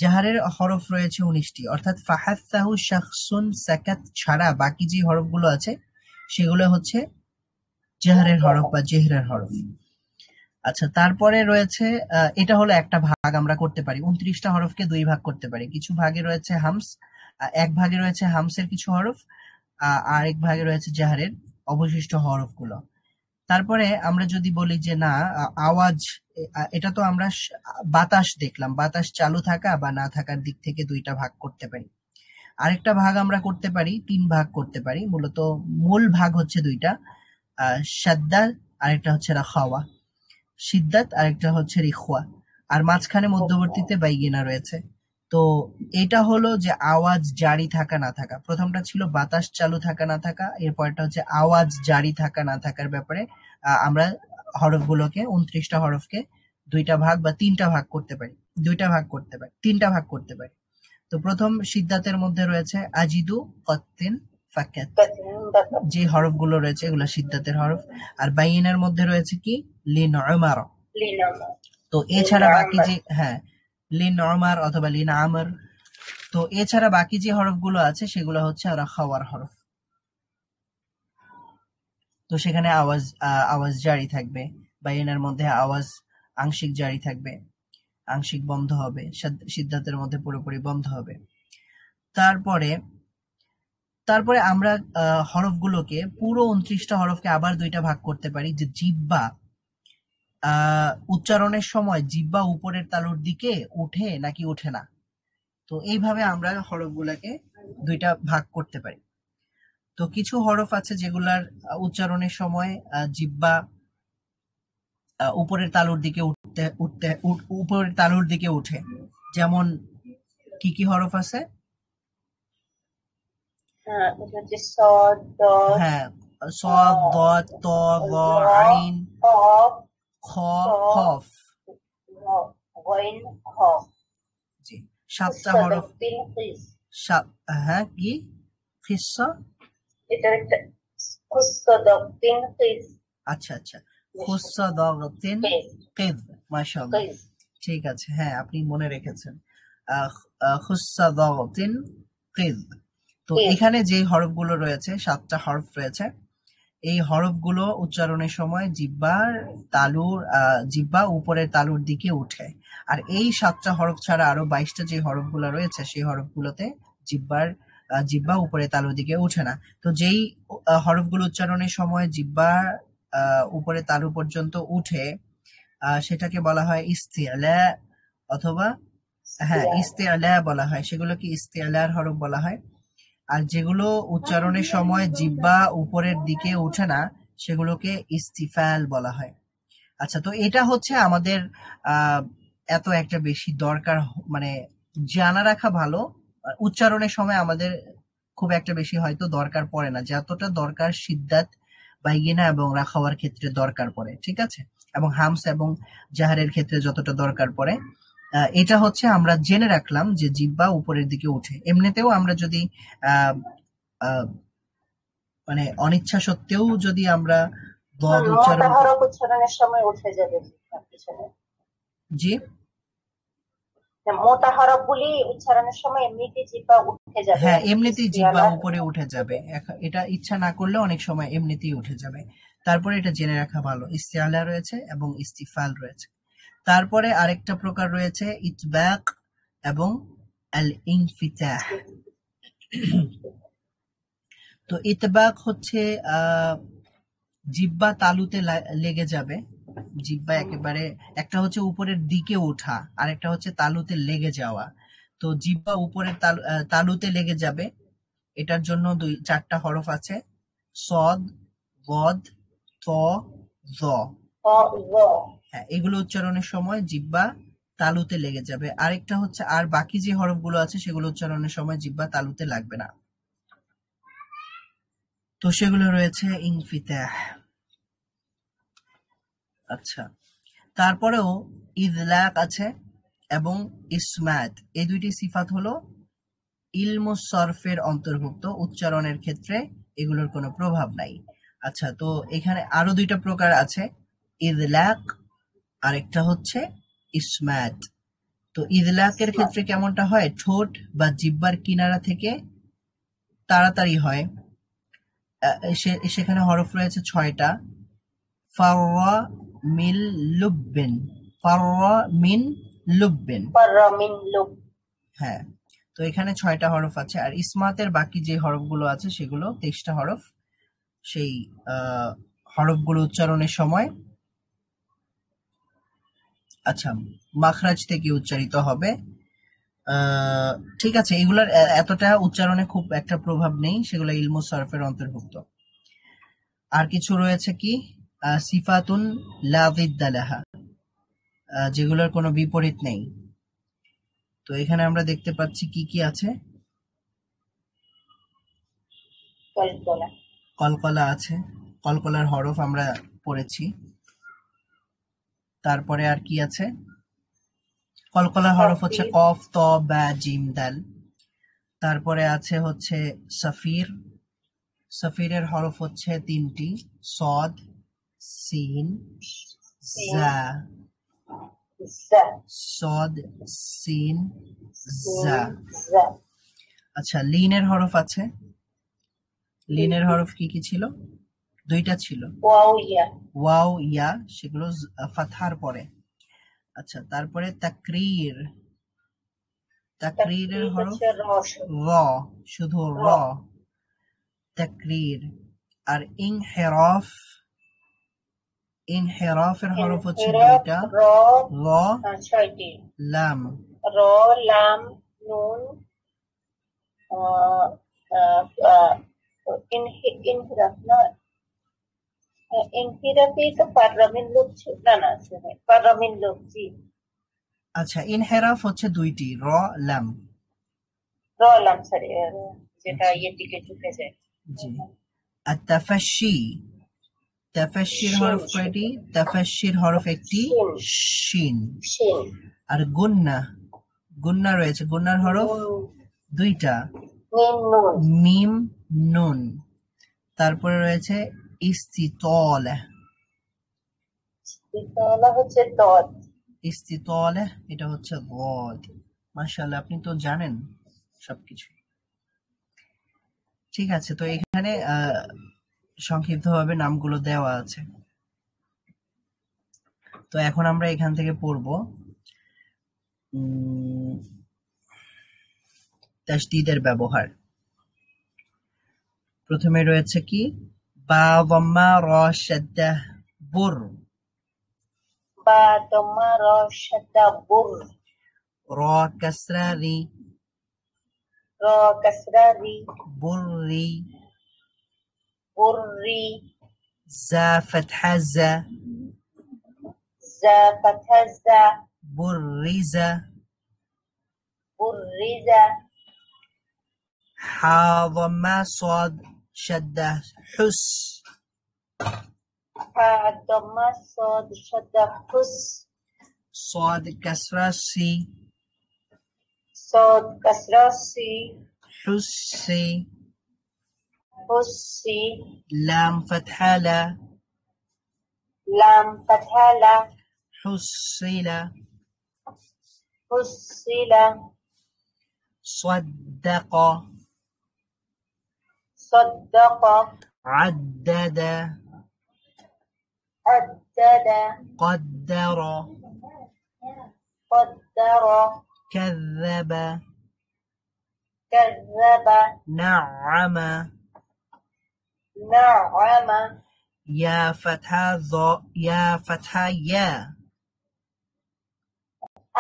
S1: জাহারের হরফ রয়েছে 19টি, অর্থাৎ ফাহাসাহু শাখসুন সাকাত ছাড়া বাকি যে হরফগুলো আছে সেগুলো হচ্ছে জাহরের হরফ বা জেহরের হরফ। আচ্ছা, তারপরে রয়েছে এটা হলো একটা ভাগ আমরা করতে পারি, 29টা হরফকে দুই ভাগ করতে পারি। কিছু ভাগে রয়েছে হামস, এক ভাগে রয়েছে হামসের কিছু হরফ, আর এক ভাগে রয়েছে জাহরের অবশিষ্ট হরফগুলো। তারপরে আমরা যদি বলি যে না আওয়াজ, এটা তো আমরা বাতাস দেখলাম, বাতাস চালু থাকা বা না থাকার দিক থেকে দুইটা ভাগ করতে পারি। আরেকটা ভাগ আমরা করতে পারি, 3 ভাগ করতে পারি। মূলত মূল ভাগ হচ্ছে দুইটা, শাদ্দা আরেকটা হচ্ছে রাখাওয়া, সিদ্দাত আরেকটা হচ্ছে রিখওয়া, আর মাঝখানে মধ্যবর্তীতে বাইগিনা রয়েছে। তো এটা হলো যে আওয়াজ জারি থাকা না থাকা। প্রথমটা ছিল বাতাস চালু থাকা না থাকা, এরপরটা হচ্ছে আওয়াজ জারি থাকা না থাকার ব্যাপারে আমরা হরফগুলোকে 29টা হরফকে দুইটা ভাগ বা 3টা ভাগ করতে পারি, 2টা ভাগ করতে পারি, 3টা ভাগ করতে পারি। তো প্রথম সিদ্দাতের মধ্যে রয়েছে আজিদু, কত্তিন, ফাকাত, যে হরফগুলো রয়েছে এগুলো সিদ্দাতের হরফ। আর বাইনের মধ্যে রয়েছে কি লিন উমার। তো এছাড়া বাকি যে লিন উমার অথবা লিন আমর, তো এছাড়া বাকি যে হরফগুলো আছে সেগুলো হচ্ছে রাখাওয়ার হরফ। তো সেখানে আওয়াজ জারি থাকবে, বাইনের মধ্যে আওয়াজ আংশিক জারি থাকবে, আংশিক বন্ধ হবে, সিদ্ধাতের মধ্যে পুরোপুরি বন্ধ হবে। তারপরে আমরা হরফগুলোকে পুরো 29টা হরফকে আবার দুইটা ভাগ করতে পারি, যে জিহ্বা উচ্চারণের সময় জিহ্বা উপরের তালুর দিকে উঠে নাকি উঠে না। তো এইভাবে আমরা হরফগুলোকে দুইটা ভাগ করতে পারি। তো কিছু হরফ আছে যেগুলার উচ্চারণের সময় জিহ্বা উপরের তালুর দিকে উপরের তালুর দিকে উঠে। যেমন কি কি হরফ আছে? صاد ضاد طا ظا عين খ কফ। জি, 7টা হরফ। কি খিসা,
S2: এটা একটা খুসসাদাতিন কিস
S1: আচ্ছা আচ্ছা, খুসাদাতিন
S2: কিস
S1: কিদ, মাশাআল্লাহ,
S2: কিস।
S1: ঠিক আছে, হ্যাঁ আপনি মনে রেখেছেন। খুসাদাতিন কিদ। তো এখানে যে হরফগুলো রয়েছে, 7টা হরফ রয়েছে, এই হরফগুলো উচ্চারণের সময় জিহ্বা উপরের তালুর দিকে উঠে। আর এই 7টা হরফ ছাড়া আরো 22টা যে হরফগুলো রয়েছে, সেই হরফগুলোতে জিহ্বা উপরে তালুর দিকে উঠে না। তো যেই হরফগুলো উচ্চারণের সময় জিহ্বা উপরে তালু পর্যন্ত উঠে, সেটাকে বলা হয় ইস্তিআলা, অথবা হ্যাঁ ইস্তিআলা বলা হয়, সেগুলোকে ইস্তিআলার হরফ বলা হয়। আর যেগুলো উচ্চারণের সময় জিহ্বা উপরের দিকে উঠে না, সেগুলোকে ইস্তিফাল বলা হয়। আচ্ছা, তো এটা হচ্ছে আমাদের এত একটা বেশি দরকার, মানে জানা রাখা ভালো। উচ্চারণের সময় আমাদের খুব একটা বেশি হয়তো দরকার পড়ে না, যতটা দরকার সিদ্দাত, বাইগিনা এবং রাখাওয়ার ক্ষেত্রে দরকার পড়ে, ঠিক আছে, এবং হামস এবং জাহারের ক্ষেত্রে যতটা দরকার পড়ে। এটা হচ্ছে আমরা জেনে রাখলাম যে জিহ্বা উপরের দিকে উঠে। এমনিতেও আমরা যদি মানে অনিচ্ছা সত্ত্বেও যদি আমরা দদ উচ্চারণ,
S2: মোটা হরফ উচ্চারণের সময় উঠে যাবে পিছনে।
S1: জি,
S2: মোটা হরফগুলি উচ্চারণের সময় এমনিতেই জিহ্বা উঠে যাবে।
S1: হ্যাঁ এমনিতেই জিহ্বা উপরে উঠে যাবে, এটা ইচ্ছা না করলে অনেক সময় এমনিতেই উঠে যাবে। তারপরে এটা জেনে রাখা ভালো, ইস্তিআলা রয়েছে এবং ইস্তিফাল রয়েছে। তারপরে আরেকটা প্রকার রয়েছে ইতবাক এবং আল ইনফিতাহ। তো ইতবাক হচ্ছে জিহ্বা তালুতে লেগে যাবে, জিহ্বা একেবারে, একটা হচ্ছে উপরের দিকে ওঠা, আর একটা হচ্ছে তালুতে লেগে যাওয়া। তো জিহ্বা উপরের তালুতে লেগে যাবে, এটার জন্য 4টা হরফ আছে, সদ, গদ, ত, য। হ্যাঁ, এগুলো উচ্চারণের সময় জিহ্বা তালুতে লেগে যাবে। আরেকটা হচ্ছে, আর বাকি যে হরফগুলো আছে সেগুলো উচ্চারণের সময় জিহ্বা তালুতে লাগবে না। তো সেগুলো রয়েছে ইনফিতাহ। আচ্ছা, তারপরেও ইদলাক আছে এবং ইসমাত, এই দুইটি সিফাত হলো ইলমুস সরফের অন্তর্ভুক্ত, উচ্চারণের ক্ষেত্রে এগুলোর কোনো প্রভাব নাই। আচ্ছা, তো এখানে আরো 2টা প্রকার আছে, ইদলাক আর একটা হচ্ছে ইসমাত। তো ইদলাকের ক্ষেত্রে কেমনটা হয়, ঠোঁট বা জিহ্বার কিনারা থেকে তাড়াতাড়ি হয়। সেখানে হরফ রয়েছে 6টা, ফাররা মিন লুব্বিন, ফাররা মিন লুব্বিন, হ্যাঁ। তো এখানে 6টা হরফ আছে। আর ইসমাতের বাকি যে হরফগুলো আছে সেগুলো 23টা হরফ। সেই হরফগুলো উচ্চারণের সময় আচ্ছা মাখরাজ থেকে উচ্চারিত হবে। ঠিক আছে, এগুলার এতটা উচ্চারণে খুব একটা প্রভাব নেই, সেগুলো ইলমুস সরফের অন্তর্ভুক্ত। আর কিছু রয়েছে কি, সিফাতুন লা যিদ্দা লাহা, যেগুলোর কোনো বিপরীত নেই। তো এখানে আমরা দেখতে পাচ্ছি কি কি আছে, কলকলা আছে, কলকলার হরফ আমরা পড়েছি। তারপরে আর কি আছে, কলকলার হরফ হচ্ছে কফ, ত, বা, জিম, দাল। তারপরে আছে হচ্ছে সফির, সফিরের হরফ হচ্ছে 3টি, সদ, সিন, জা, সদ, সিন, জা। আচ্ছা, লিনের হরফ আছে, লিনের হরফ কি কি ছিল, 2টা ছিল, ওয়াও, ইয়া, সেগুলো ফাতহার পরে। আচ্ছা, তারপরে তাকরীর, তাকরীরের হরফ র, শুধু র, তাকরীর। আর ইনহিরাফ, ইনহিরাফের হরফ হচ্ছে 2টা, র, লাম,
S2: র, লাম, নুন। ইনহিরাফ না, ইনহিরাফে তো পাররামিন লোক ছিল না, পাররামিন লোক, জি।
S1: আচ্ছা, ইনহিরাফ হচ্ছে 2টি, র, লাম,
S2: র, লাম, সরি, যেটা ইয়ের দিকে ঝুঁকে যায়,
S1: জি। আর তাফাশি, তাফাশির হরফ কয়টি, তাফাশির হরফ একটি, শিন। আর গুন্না, গুন্না রয়েছে, গুন্নার হরফ 2টা,
S2: মিম নুন।
S1: মিম নুন। তারপরে রয়েছে ইস্তিতলা।
S2: ইস্তলা হচ্ছে দদ।
S1: ইস্তিতলা এটা হচ্ছে গদ। মাশাআল্লাহ, আপনি তো জানেন সবকিছু। ঠিক আছে, তো এখানে সংক্ষিপ্তভাবে নামগুলো দেওয়া আছে। তো এখন আমরা এখান থেকে পড়ব তাসদীদের ব্যবহার। প্রথমে রয়েছে কি বা দম্মা র শাদ্দা বুর,
S2: বা দম্মা র শাদ্দা বুর,
S1: র কাসরা রি,
S2: র কাসরা রি,
S1: বুররি,
S2: বুররি,
S1: জা ফাতহা জা,
S2: জা ফাতহা জা,
S1: বুররিজা,
S2: বুররিজা,
S1: হা দম্মা সাদ শাদ্দা হুস,
S2: হা দম্মা সাদ শাদ্দা হুস,
S1: সাদ কাসরা সি,
S2: সাদ কাসরা সি,
S1: হুসি,
S2: হুসি,
S1: লাম ফাতহা লা,
S2: লাম ফাতহা লা,
S1: হুসিলা,
S2: হুসিলা,
S1: صدق،
S2: صدق،
S1: عدد،
S2: عدد،
S1: قدر،
S2: قدر،
S1: كذب،
S2: كذب،
S1: نعم،
S2: نعم.
S1: يا فتحة يا فتحة يا।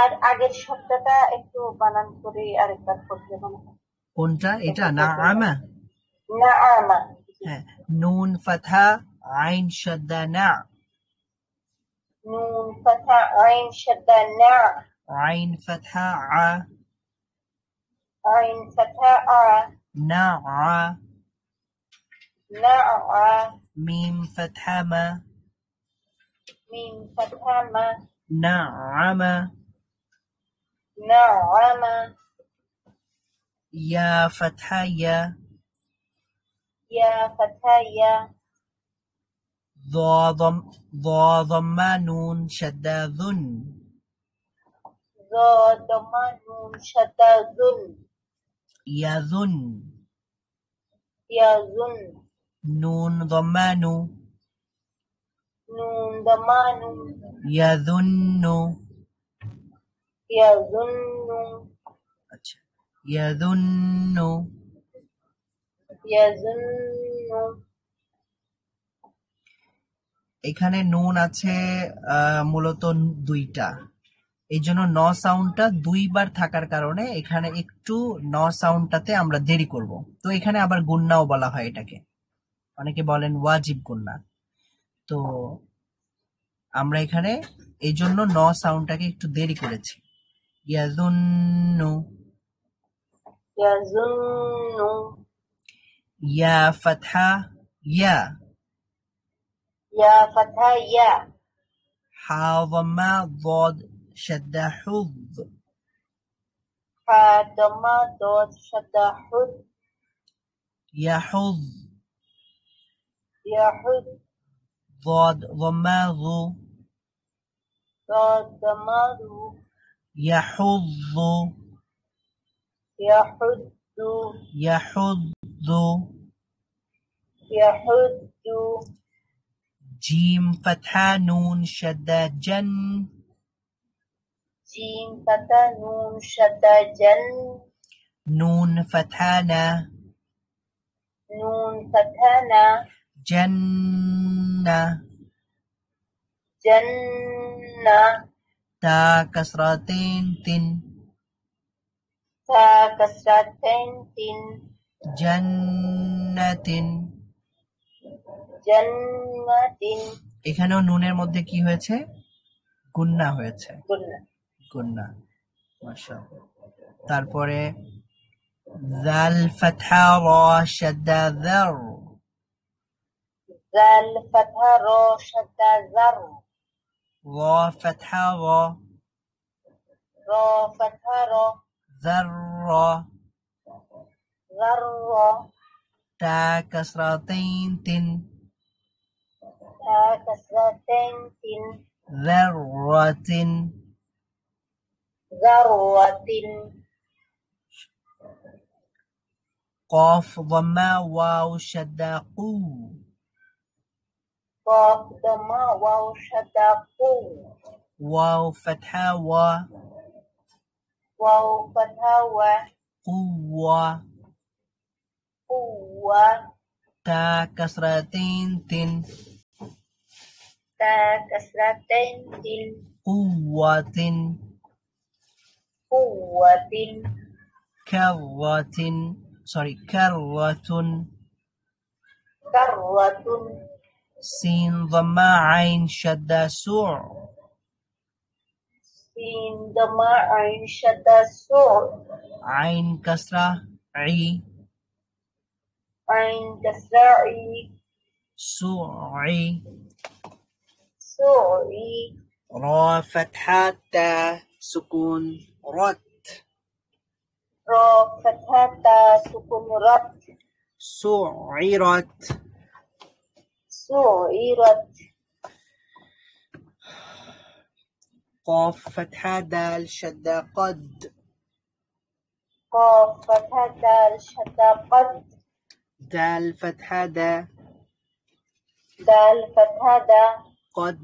S2: আর আগের শব্দটা একটু বানান করে আরেকবার পড়তে হবে।
S1: কোনটা? এটা নাআমা।
S2: নাআমা।
S1: হ্যাঁ, নুন ফাতহা আইন শাদ্দা না,
S2: নুন ফাতহা আইন শাদ্দা না,
S1: আইন ফাতহা আ,
S2: আইন ফাতহা আ,
S1: না আ,
S2: না আ,
S1: মিম ফাতহা মা,
S2: মিম ফাতহা মা,
S1: নাআমা,
S2: নাআমা,
S1: ইয়া ফাতহা ইয়া,
S2: ইয়া ফাতহা ইয়া,
S1: ضا ضمة نون شدة ذن،
S2: য দমা নুন শাদ্দা যুন,
S1: يذن،
S2: ইয়াযুন,
S1: نون ضمة نو،
S2: নুন দমা নুন,
S1: يذن،
S2: ইয়াযুন্নু,
S1: আচ্ছা, يذن,
S2: ইয়াযুন্নু।
S1: এখানে নুন আছে মূলত দুইটা, এই জন্য ন সাউন্ডটা দুইবার থাকার কারণে এখানে একটু ন সাউন্ডটাতে আমরা দেরি করব। তো এখানে আবার গুন্নাও বলা হয় এটাকে, অনেকে বলেন ওয়াজিব গুন্না। তো আমরা এখানে এই জন্য ন সাউন্ডটাকে একটু দেরি করেছি। ইয়াযুন্নু,
S2: ইয়াযুন্নু,
S1: ইয়া ফাতহা ইয়া,
S2: ইয়া ফাতহা ইয়া,
S1: হা যাম্মা ضاد শাদ্দা হুদ,
S2: হা দমা দদ শাদ্দা হুদ,
S1: ইয়াহুদ,
S2: ইয়াহুদ,
S1: ضاد ضمة ظو،
S2: দদ দমা রু,
S1: يحض،
S2: ইয়াহুদ্দু,
S1: يحض،
S2: ইয়াহুদ্দু,
S1: جيم فتحة نون شدة جن،
S2: জিম ফাতা নুন শাদ্দা জান,
S1: نون فتحة نا،
S2: নুন ফাতা না,
S1: جنة،
S2: জান্না,
S1: تا كسرتين تن،
S2: তা কাসরাতাইন তিন,
S1: جنة।
S2: জান্নাতিন,
S1: এখানেও নুনের মধ্যে কি হয়েছে? গুন্না হয়েছে,
S2: গুন্না,
S1: গুন্না। মাশাআল্লাহ। তারপরে জাল ফাতহা র শাদ্দা যার,
S2: জাল ফাতহা র শাদ্দা জার,
S1: র ফাতহা র,
S2: র ফাতহা র,
S1: যার,
S2: ذرة
S1: تا كسرتين تن
S2: تا كسرتين تن
S1: ذرة
S2: ذرة
S1: قاف ضمة واو شدة قو
S2: قاف ضمة واو شدة قو
S1: واو فتحة و
S2: واو فتحة و
S1: قوة
S2: قوة
S1: تا كسرتين تن
S2: تا كسرتين تن
S1: قوة
S2: قوة
S1: كرة
S2: كرة
S1: سين ضمة عين شدة سوع
S2: سين ضمة عين شدة سوع
S1: عين كسرة عي
S2: عين كسرة عي
S1: سوعي
S2: سوعي
S1: را فتحة تا سكون رت
S2: را فتحة تا سكون رت
S1: سعرت
S2: سعرت
S1: قاف فتحة دال شدة قد
S2: قاف فتحة دال شدة قد
S1: دال فتحة دا
S2: دال فتحة دا
S1: قد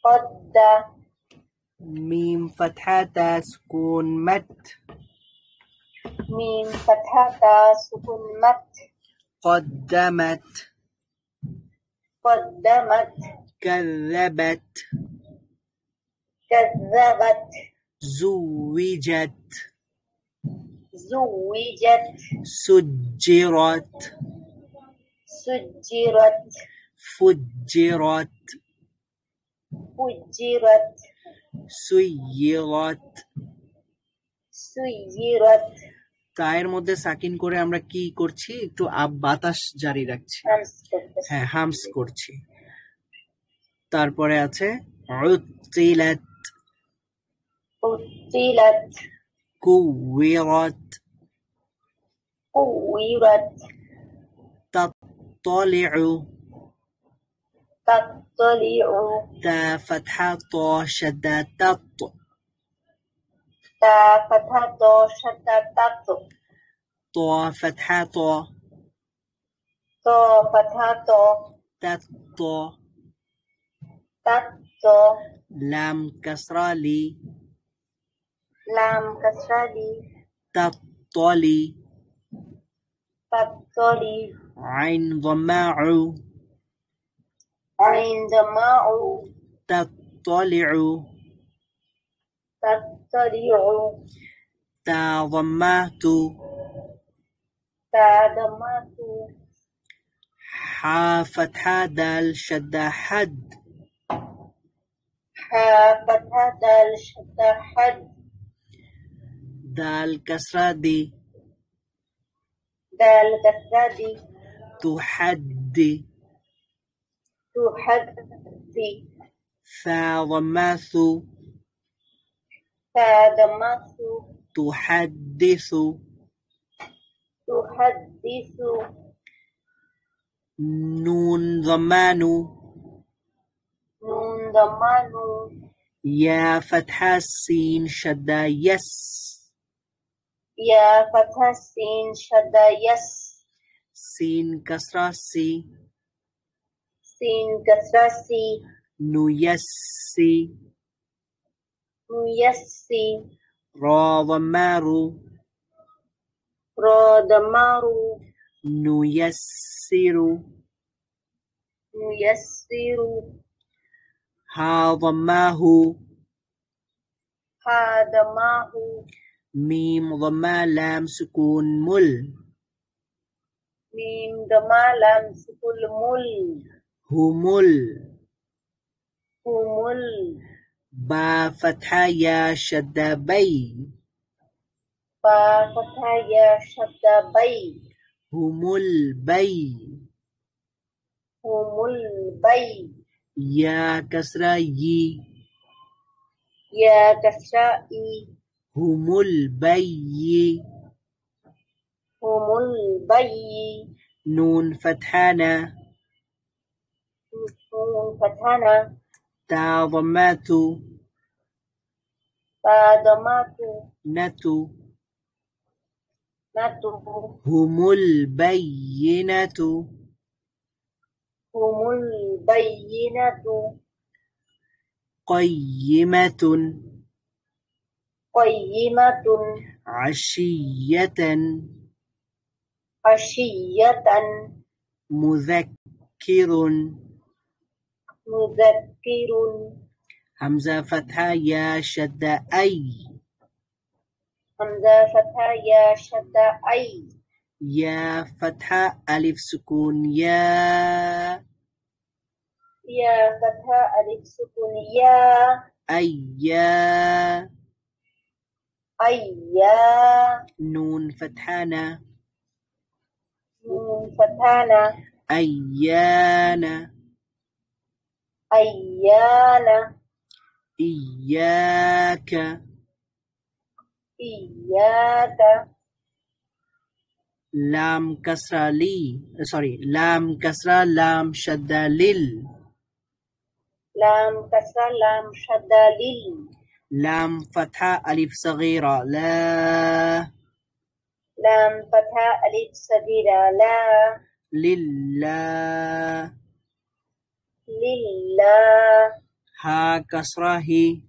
S2: قد
S1: ميم فتحة تا سكون مت
S2: ميم فتحة تا سكون مت
S1: قدمت
S2: قدمت
S1: كذبت
S2: كذبت
S1: زوجت
S2: زوجت
S1: سجرت
S2: سجرت
S1: فجرت
S2: فجرت
S1: سيرت
S2: سيرت
S1: তায়ের মধ্যে সাকিন করে আমরা কি করছি একটু বাতাস জারি রাখছি হ্যাঁ হামস করছি তারপরে আছে উতিলাত
S2: قتلت
S1: কুওয়িরাত
S2: قورت
S1: تطلع
S2: تطلع
S1: تا فتحة طا شدة تط
S2: تا فتحة طا شدة تط
S1: طا فتحة طا
S2: طا فتحة طا
S1: تط
S2: تط
S1: لام كسرة لي
S2: لام كسرة لي
S1: تطلي
S2: تطلي
S1: عين ضماع
S2: عين ضماع
S1: تطلع
S2: تطلع
S1: تا ضمات
S2: تا ضمات
S1: حا فتحة دال شدة حد
S2: حا فتحة دال شدة حد
S1: دال كسرة دي
S2: دال كسرة دي
S1: تحدي
S2: تحدي
S1: ثا ضماث
S2: تا ضمات
S1: تحدث
S2: تحدث
S1: نون ضمان
S2: نون ضمان
S1: يا فتحة سين شدة يس
S2: يا فتحة سين شدة يس
S1: سين كسرة سي
S2: سين كسرة سي
S1: نيسي
S2: نيسي
S1: را ضمار
S2: را ضمار
S1: نيسر
S2: نيسر
S1: ها ضماه
S2: ها ضماه
S1: ميم ضمة لام سكون مل
S2: ميم ضمة لام سكون مل
S1: همل
S2: همل
S1: با فتحة يا شدة بي
S2: با فتحة يا شدة بي
S1: همل بي
S2: همل بي
S1: يا كسرة يي
S2: يا كسرة إي
S1: همل بي
S2: البي
S1: نون فتحانا
S2: نون فتحنا
S1: تا ضمات
S2: فضمات
S1: نتو
S2: نتو
S1: هم البينة
S2: هم البينة
S1: قيمة
S2: قيمة
S1: عشية
S2: عشية
S1: مذكر
S2: مذكر
S1: همزة فتحة يا شدة أي
S2: همزة فتحة يا شدة أي
S1: يا فتحة ألف سكون يا
S2: يا فتحة ألف سكون يا
S1: أي يا
S2: أي يا
S1: نون فتحانا
S2: نون فتحنا
S1: أيانا
S2: أيانا
S1: إياك
S2: إياك
S1: لام كسرة لي لام كسرة لام شدة لل
S2: لام كسر لام شدة لل
S1: لام فتحة ألف صغيرة لا
S2: لام فتحة ألف صغيرة لا
S1: لله
S2: لله
S1: ها كسرة هي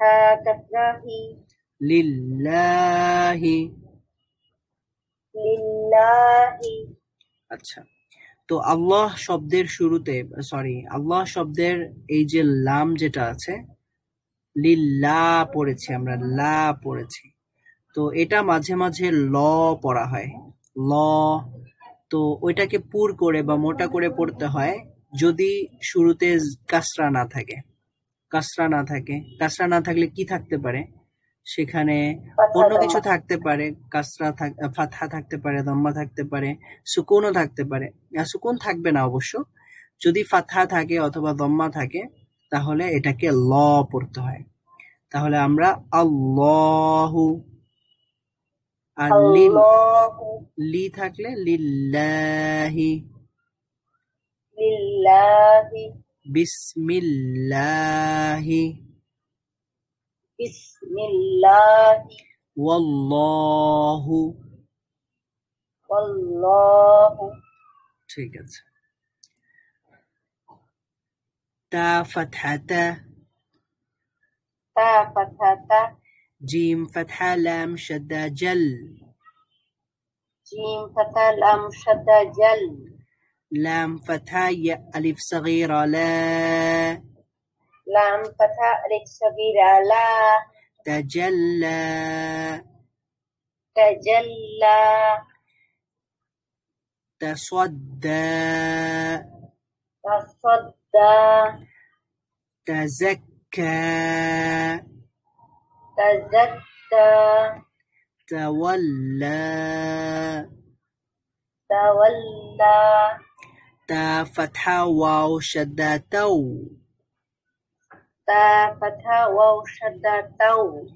S2: ها كسرة هي
S1: لله
S2: لله
S1: আচ্ছা তো আল্লাহ শব্দের শুরুতে আল্লাহ শব্দের এই যে লাম যেটা আছে লিল্লাহ পড়েছি আমরা লা পড়েছি তো এটা মাঝে মাঝে ল পড়া হয় ল তো ওইটাকে পুর করে বা মোটা করে পড়তে হয় যদি শুরুতে কাসরা না থাকে কাসরা না থাকলে কি থাকতে পারে সেখানে অন্য কিছু থাকতে পারে ফাতহা থাকতে পারে দম্মা থাকতে পারে সুকুনও থাকতে পারে সুকুন থাকবে না অবশ্য যদি ফাতহা থাকে অথবা দম্মা থাকে তাহলে এটাকে ল পড়তে হয় তাহলে আমরা আল্লাহু আর লি থাকলে লিল্লাহি
S2: লিল্লাহি
S1: বিসমিল্লাহি
S2: বিসমিল্লাহি
S1: ওয়াল্লাহু
S2: ওয়াল্লাহু
S1: ঠিক আছে তা ফাতহাতা
S2: তা ফাতহাতা
S1: জিম ফাতহা লাম শাদ্দা জাল
S2: جيم فتح لام شدة جل
S1: لام فتحة يا ألف صغيرة لا
S2: لام فتح ألف صغيرة لا
S1: تجلى
S2: تجلى
S1: تصدى
S2: تصدى
S1: تزكى
S2: تزكى
S1: تولى
S2: تولى
S1: تا فتحة واو شدة تو
S2: تا فتحة واو شدة تو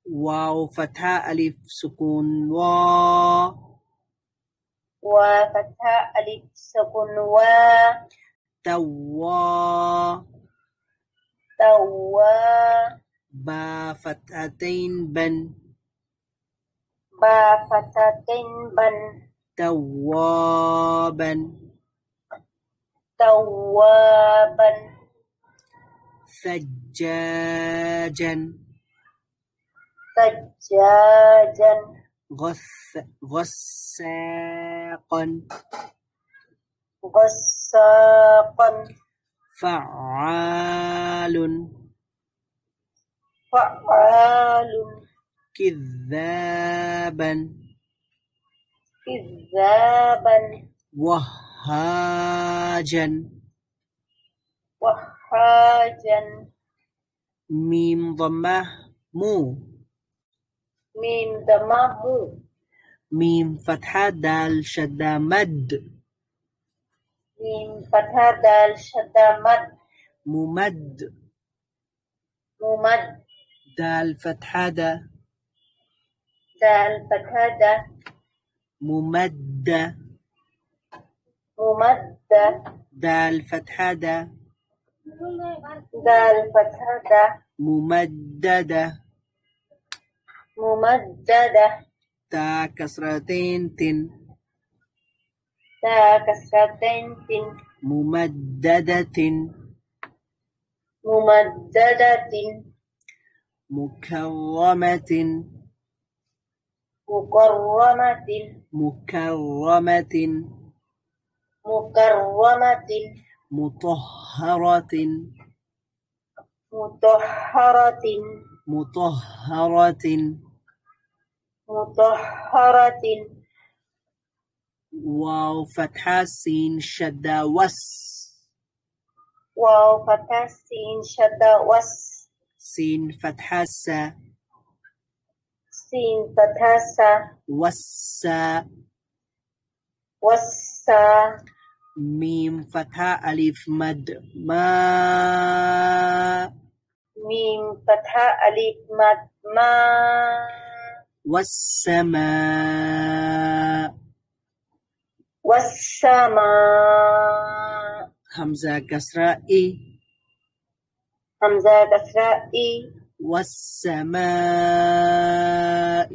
S1: واو فتحة ألف سكون وا
S2: وفتحة ألف سكون و
S1: توا
S2: توا
S1: با فتحتين بن
S2: با فتحتين بن
S1: توابا
S2: توابا
S1: ثجاجا
S2: ثجاجا
S1: غساقا
S2: غساقا
S1: فعال
S2: فعال
S1: كذابا
S2: كذابا
S1: وهاجا
S2: وهاجا
S1: ميم ضمه مو
S2: ميم ضمه
S1: ميم فتحة دال شدة مد
S2: ميم فتحة دال شدة مد
S1: ممد
S2: ممد
S1: دال فتحة دا
S2: دال فتحة دا
S1: ممد
S2: ممد
S1: دال فتحة دا
S2: دال فتحة دا
S1: ممددة
S2: ممددة
S1: تا كسرتين تن
S2: تا كسرتين تن
S1: ممددة
S2: ممددة
S1: مكرمة
S2: مكرمة
S1: مكرمة
S2: مكرمة
S1: مطهرة
S2: مطهرة
S1: مطهرة
S2: مطهرة
S1: واو فتحة سين شدة وس
S2: واو فتحة سين شدة وس
S1: سين فتحة سا
S2: سين فتحة سا
S1: وسا
S2: وسا
S1: ميم فتحة ألف مد ما
S2: ميم فتحة ألف مد ما
S1: والسماء
S2: والسماء
S1: همزة كسرة إي
S2: همزة كسرة إي
S1: والسماء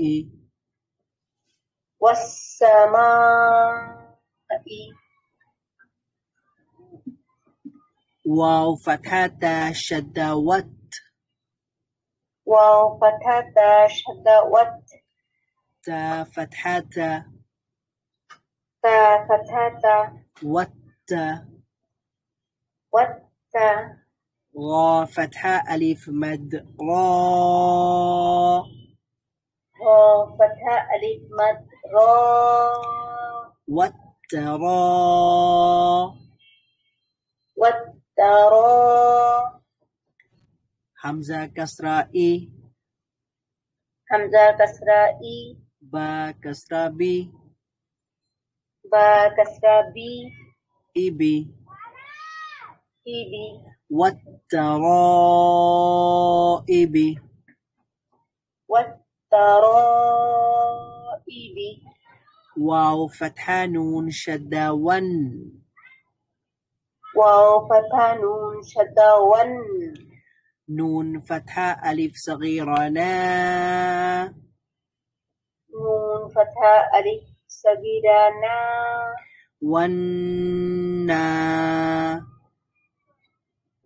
S2: والسماء
S1: واو فتحة تا شدة وت
S2: واو فتحة تا شدة وت
S1: تا فتحة تا
S2: تا فتحة تا
S1: وت
S2: وت
S1: را فتحة ألف مد را
S2: را فتحة ألف مد را
S1: والترى
S2: والترى
S1: همزة كسرة إي
S2: همزة كسرة إي
S1: با كسرة بي
S2: با كسرة بي
S1: إبي
S2: إبي
S1: والترائب
S2: والترائب
S1: واو فتحة نون شدة ون
S2: واو فتحة نون شدة ون
S1: نون فتحة ألف صغيرة نا
S2: نون فتحة ألف صغيرة نا
S1: ونا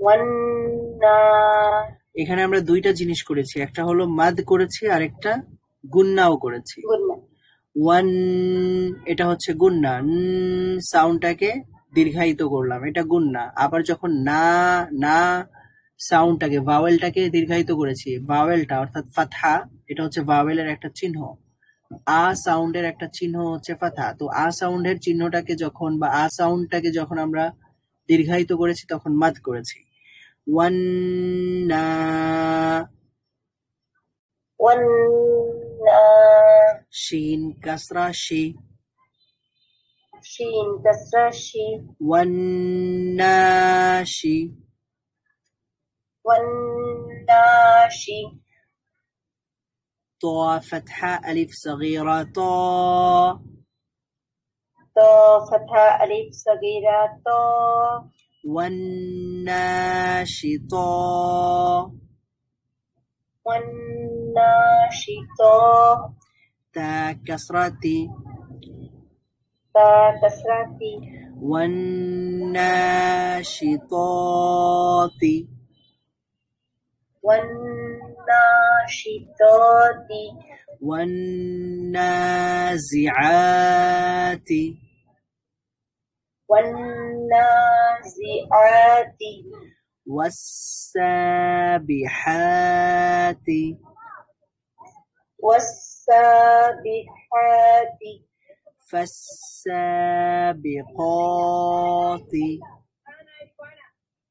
S2: ওয়ান্না
S1: এখানে আমরা দুইটা জিনিস করেছি, একটা হলো মাদ করেছি আর একটা গুন্নাও করেছি।
S2: গুন্না
S1: ওয়ান এটা হচ্ছে গুন্না, সাউন্ডটাকে দীর্ঘায়িত করলাম, এটা গুন্না। আবার যখন না না সাউন্ডটাকে ভাওয়েলটাকে দীর্ঘায়িত করেছি, ভাওয়েলটা অর্থাৎ ফাথা, এটা হচ্ছে ভাওয়েলের একটা চিহ্ন। আ সাউন্ডের একটা চিহ্ন হচ্ছে ফাথা। তো আ সাউন্ডের চিহ্নটাকে যখন বা আ সাউন্ডটাকে যখন আমরা দীর্ঘায়িত করেছি তখন মাদ করেছি। ওয়ান্না
S2: ওয়ান্না
S1: শিন কাসরা শি
S2: শিন কাসরা শি
S1: ওয়ান্নাশি
S2: ওয়ান্নাশি
S1: ط فتحة ألف صغيرة ط
S2: তো ফাথা আলিফ সগীরা তো
S1: والناشطة
S2: والناشط
S1: تا كسرتي
S2: تا كسرتي
S1: والناشطات
S2: والناشطات
S1: والنازعات
S2: والنازعات
S1: والسابحات
S2: والسابحات
S1: فالسابقات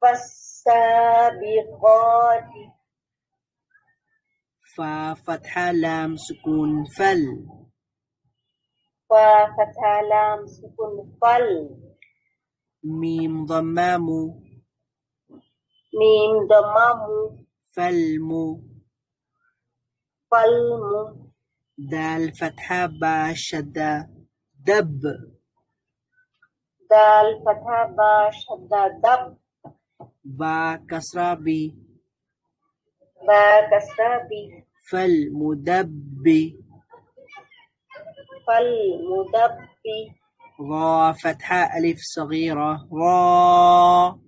S2: فالسابقات
S1: ففتح لام سكون فل
S2: وفتح لام سكون فل
S1: ميم ضمام
S2: ميم ضمام
S1: فلم
S2: فلم
S1: دال فتحة با شدة دب
S2: دال فتحة با شدة دب
S1: با كسرة بي
S2: با كسرة بي
S1: فالمدبي
S2: فالمدبي
S1: را فتحة ألف صغيرة را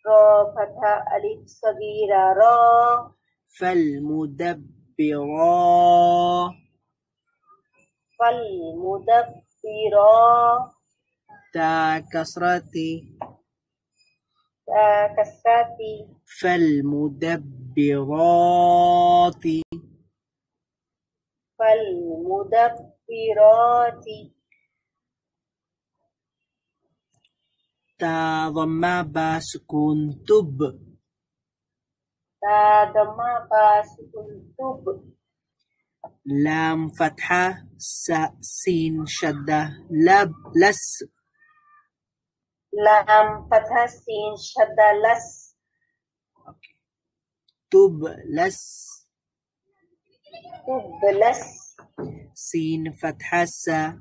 S2: را فتحة ألف صغيرة را
S1: فالمدبرا
S2: فالمدبرا
S1: تا كسرتي
S2: تا كسرة
S1: فالمدبرات
S2: فالمدبرات
S1: تا ضمة با سكون تب
S2: تا ضمة با سكون تب
S1: لام فتحة سين شدة لب لس
S2: لام فتحة سين شدة لس
S1: تب لس
S2: تب لس
S1: سين فتحة سا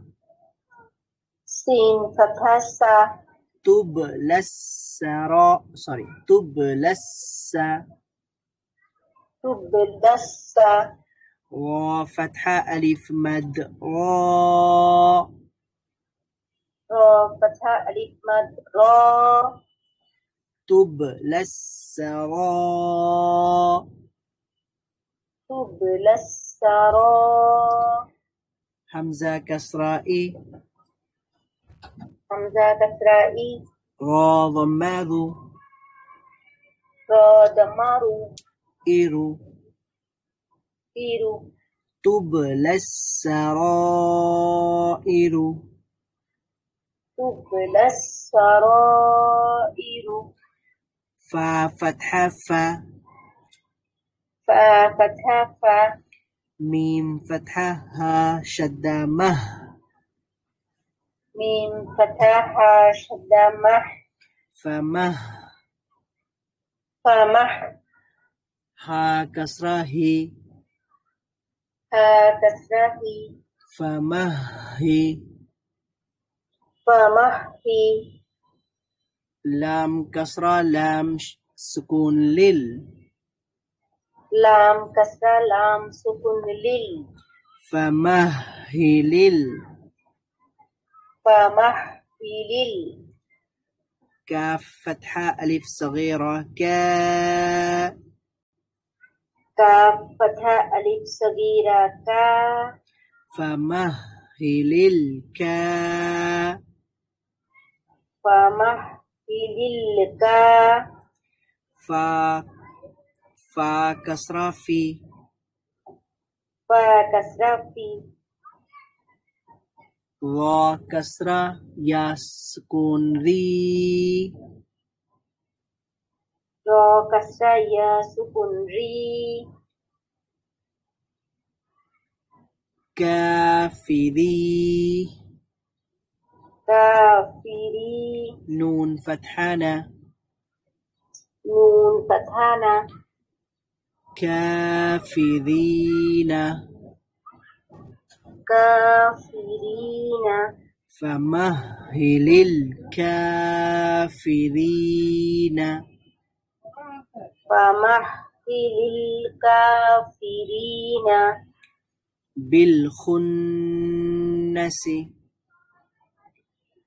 S2: سين فتحة سا
S1: تب لس را تب لس
S2: تب لس
S1: را فتحة ألف مد را
S2: را فتحة ألف مد را
S1: تب لس را
S2: تب لس را
S1: همزة كسرة إي
S2: همزة كسرة إي
S1: را ضماذو
S2: را دمارو
S1: إيرو
S2: إيرو
S1: تبلى السرائر
S2: تبلى السرائر
S1: ففتحة فا
S2: ففتحة فا
S1: ميم فتحة ها شدة مه
S2: ميم فتحة شدة مح
S1: فمه
S2: فمح
S1: ها كسرة هي
S2: ها كسرة هي
S1: فمهي
S2: فمحي
S1: لام كسرة لام سكون لل
S2: لام كسرة لام سكون لل
S1: فمهل
S2: فمحي لل
S1: كاف فتحة ألف صغيرة كا
S2: كاف فتحة ألف صغيرة كا
S1: فمهل الكا
S2: فمحي للكا
S1: فا كسرة في
S2: فكسرة في
S1: را كسرة يا سكون ري
S2: را كسرة يا سكون ري
S1: كافري
S2: كافري
S1: نون فتحانا
S2: نون فتحانا
S1: كافرين
S2: كافرين
S1: فمهل الكافرين
S2: فمهل الكافرين
S1: بالخنس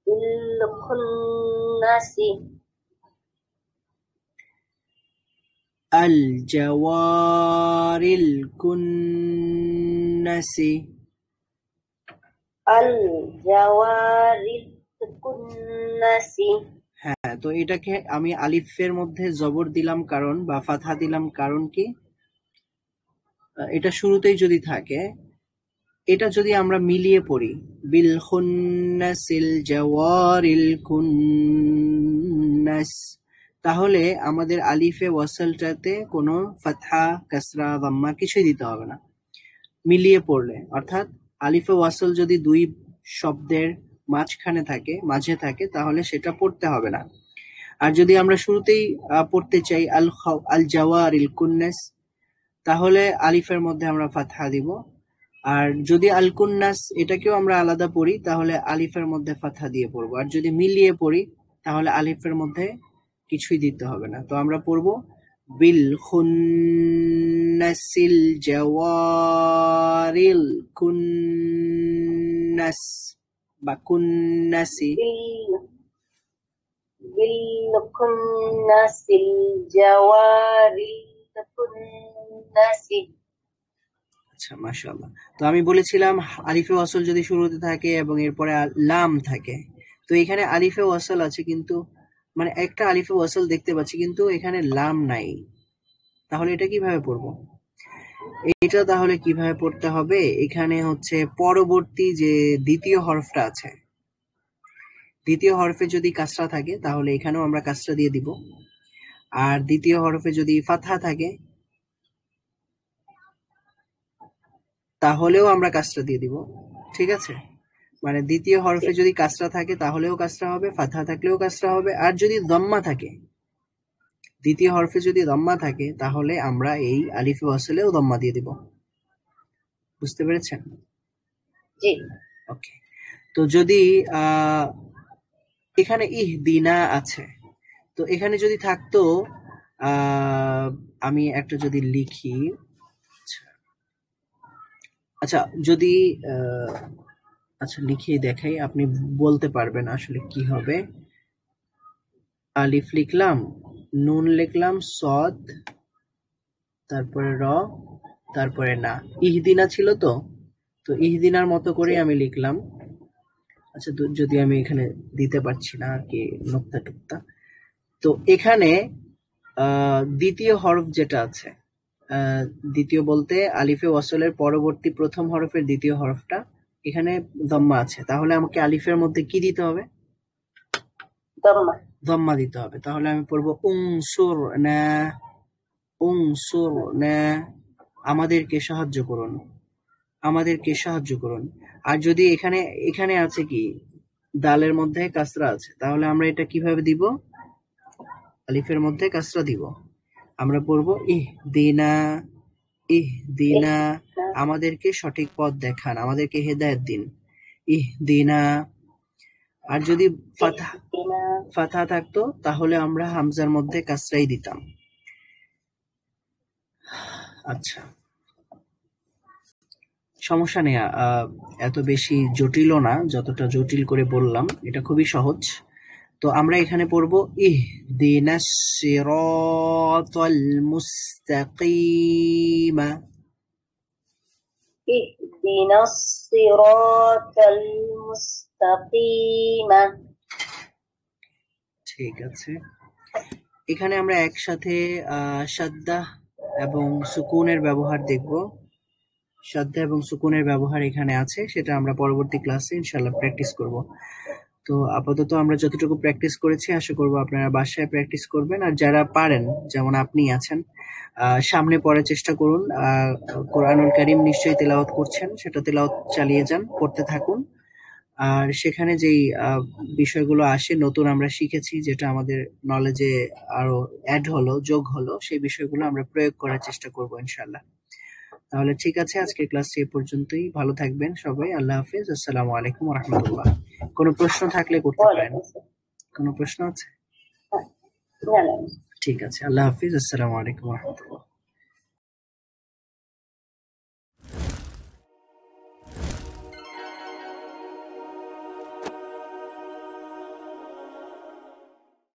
S2: بالخنس
S1: الجوار الكنس
S2: الجوار الكنس
S1: হ্যাঁ, তো এটাকে আমি আলিফের মধ্যে জবর দিলাম কারণ বা ফাতহা দিলাম কারণ কি, এটা শুরুতেই যদি থাকে, এটা যদি আমরা মিলিয়ে পড়ি বিল খুন্নাসিল জাওয়ারিল কুন্নাস, তাহলে আমাদের আলিফে ওয়াসলটাতে কোনো ফাতহা কাসরা দাম্মা কিছুই দিতে হবে না মিলিয়ে পড়লে। অর্থাৎ আলিফে ওয়াসল যদি দুই শব্দের মাঝে থাকে তাহলে সেটা পড়তে হবে না। আর যদি আমরা শুরুতেই পড়তে চাই আল জাওয়ারিল কুন্নাস, তাহলে আলিফের মধ্যে আমরা ফাতহা দিব, আর যদি আলকুন্নাস এটাকেও আমরা আলাদা পড়ি তাহলে আলিফের মধ্যে ফাতহা দিয়ে পড়বো, আর যদি মিলিয়ে পড়ি তাহলে আলিফের মধ্যে কিছুই দিতে হবে না। তো আমরা পড়বো বিল খুন্নাসিল জাওয়ারিল কুন্নাস বা কুন্নাসি।
S2: بالكنس الجوار الكنس।
S1: আচ্ছা, মাশাআল্লাহ। তো আমি বলেছিলাম আলিফে ওয়াসল যদি শুরুতে থাকে এবং এরপরে লাম থাকে, তো এখানে আলিফে ওয়াসল আছে কিন্তু মানে একটা আলিফে ওয়াসল দেখতে পাচ্ছি কিন্তু এখানে লাম নাই। তাহলে এটা কিভাবে পড়বো? এটা তাহলে কিভাবে পড়তে হবে, এখানে হচ্ছে পরবর্তী যে দ্বিতীয় হরফটা আছে, দ্বিতীয় হরফে যদি কাসরা থাকে তাহলে এখানেও আমরা কাসরা দিয়ে দিব, আর দ্বিতীয় হরফে যদি ফাতহা থাকে তাহলেও আমরা কাসরা দিয়ে দিব। ঠিক আছে, মানে দ্বিতীয় হরফে যদি কাসরা থাকে তাহলেও কাসরা হবে, ফাতহা থাকলেও কাসরা হবে, আর যদি দম্মা থাকে, দ্বিতীয় হরফে যদি দম্মা থাকে তাহলে আমরা এই আলিফে ওয়াসলেও দম্মা দিয়ে দিব। বুঝতে পেরেছেন?
S2: জি।
S1: ওকে, তো যদি এখানে ইহদিনা আছে, তো এখানে যদি থাকতো আমি একটা যদি লিখি, আচ্ছা যদি আচ্ছা লিখে দেখাই, আপনি বলতে পারবেন আসলে কি হবে। আলিফ লিখলাম, নুন লিখলাম, সদ, তারপরে র, তারপরে না। ইহদিনা ছিল তো, তো ইহদিনার মতো করে আমি লিখলাম। আচ্ছা, যদি আমি এখানে দিতে পারছি না আর কি নোক্তা টুক্তা। তো এখানে দ্বিতীয় হরফ যেটা আছে, দ্বিতীয় বলতে আলিফে ওয়াসলের পরবর্তী প্রথম হরফের দ্বিতীয় হরফটা, এখানে দম্মা আছে, তাহলে আমাকে আলিফের মধ্যে কি দিতে হবে? দম্মা দিতে হবে। তাহলে আমি পড়বো উনসুরনা, উনসুরনা, আমাদেরকে সাহায্য করুন, আমাদেরকে সাহায্য করুন। আর যদি এখানে আছে কি দালের মধ্যে কাসরা আছে, তাহলে আমরা এটা কিভাবে দিব? আলিফের মধ্যে কাসরা দিব। আমরা পড়বো ইহদিনা, ইহদিনা, আমাদেরকে সঠিক পথ দেখান, আমাদেরকে হেদায়েত দিন, ইহদিনা। আর যদি ফাতহা থাকতো তাহলে আমরা হামজার মধ্যে কাসরাই দিতাম। আচ্ছা, সমস্যা নেই, এত বেশি জটিলও না, যতটা জটিল করে বললাম এটা খুবই সহজ। তো আমরা এখানে পড়বো ইহদিনাস সিরাতাল মুস্তাকিম,
S2: ইহদিনাস সিরাতাল মুস্তাকিম।
S1: ঠিক আছে, এখানে আমরা একসাথে সাদ্দা এবং সুকুনের ব্যবহার দেখব। সাদ্দা এবং সুকুনের ব্যবহার এখানে আছে, সেটা আমরা পরবর্তী ক্লাসে ইনশাআল্লাহ প্র্যাকটিস করব। তো আপাতত আমরা যতটুকু প্র্যাকটিস করেছি আশা করব আপনারা বাসায় প্র্যাকটিস করবেন, আর যারা পারেন, যেমন আপনি আছেন, সামনে পড়ার চেষ্টা করুন। কোরআনুল কারীম নিশ্চয়ই তেলাওয়াত করছেন, সেটা তেলাওয়াত চালিয়ে যান, পড়তে থাকুন। আর সেখানে যেই বিষয়গুলো আসে নতুন আমরা শিখেছি, যেটা আমাদের নলেজে আরো অ্যাড হলো, যোগ হলো, সেই বিষয়গুলো আমরা প্রয়োগ করার চেষ্টা করব ইনশাআল্লাহ। তাহলে ঠিক আছে, আজকের ক্লাসটি এ পর্যন্তই। ভালো থাকবেন সবাই। আল্লাহ হাফেজ। আসসালামু আলাইকুম ওয়া রাহমাতুল্লাহ। কোনো প্রশ্ন থাকলে করতে পারেন। কোনো প্রশ্ন আছে? ঠিক আছে, আল্লাহ হাফেজ। আসসালামু আলাইকুম ওয়া রাহমাতুল্লাহ।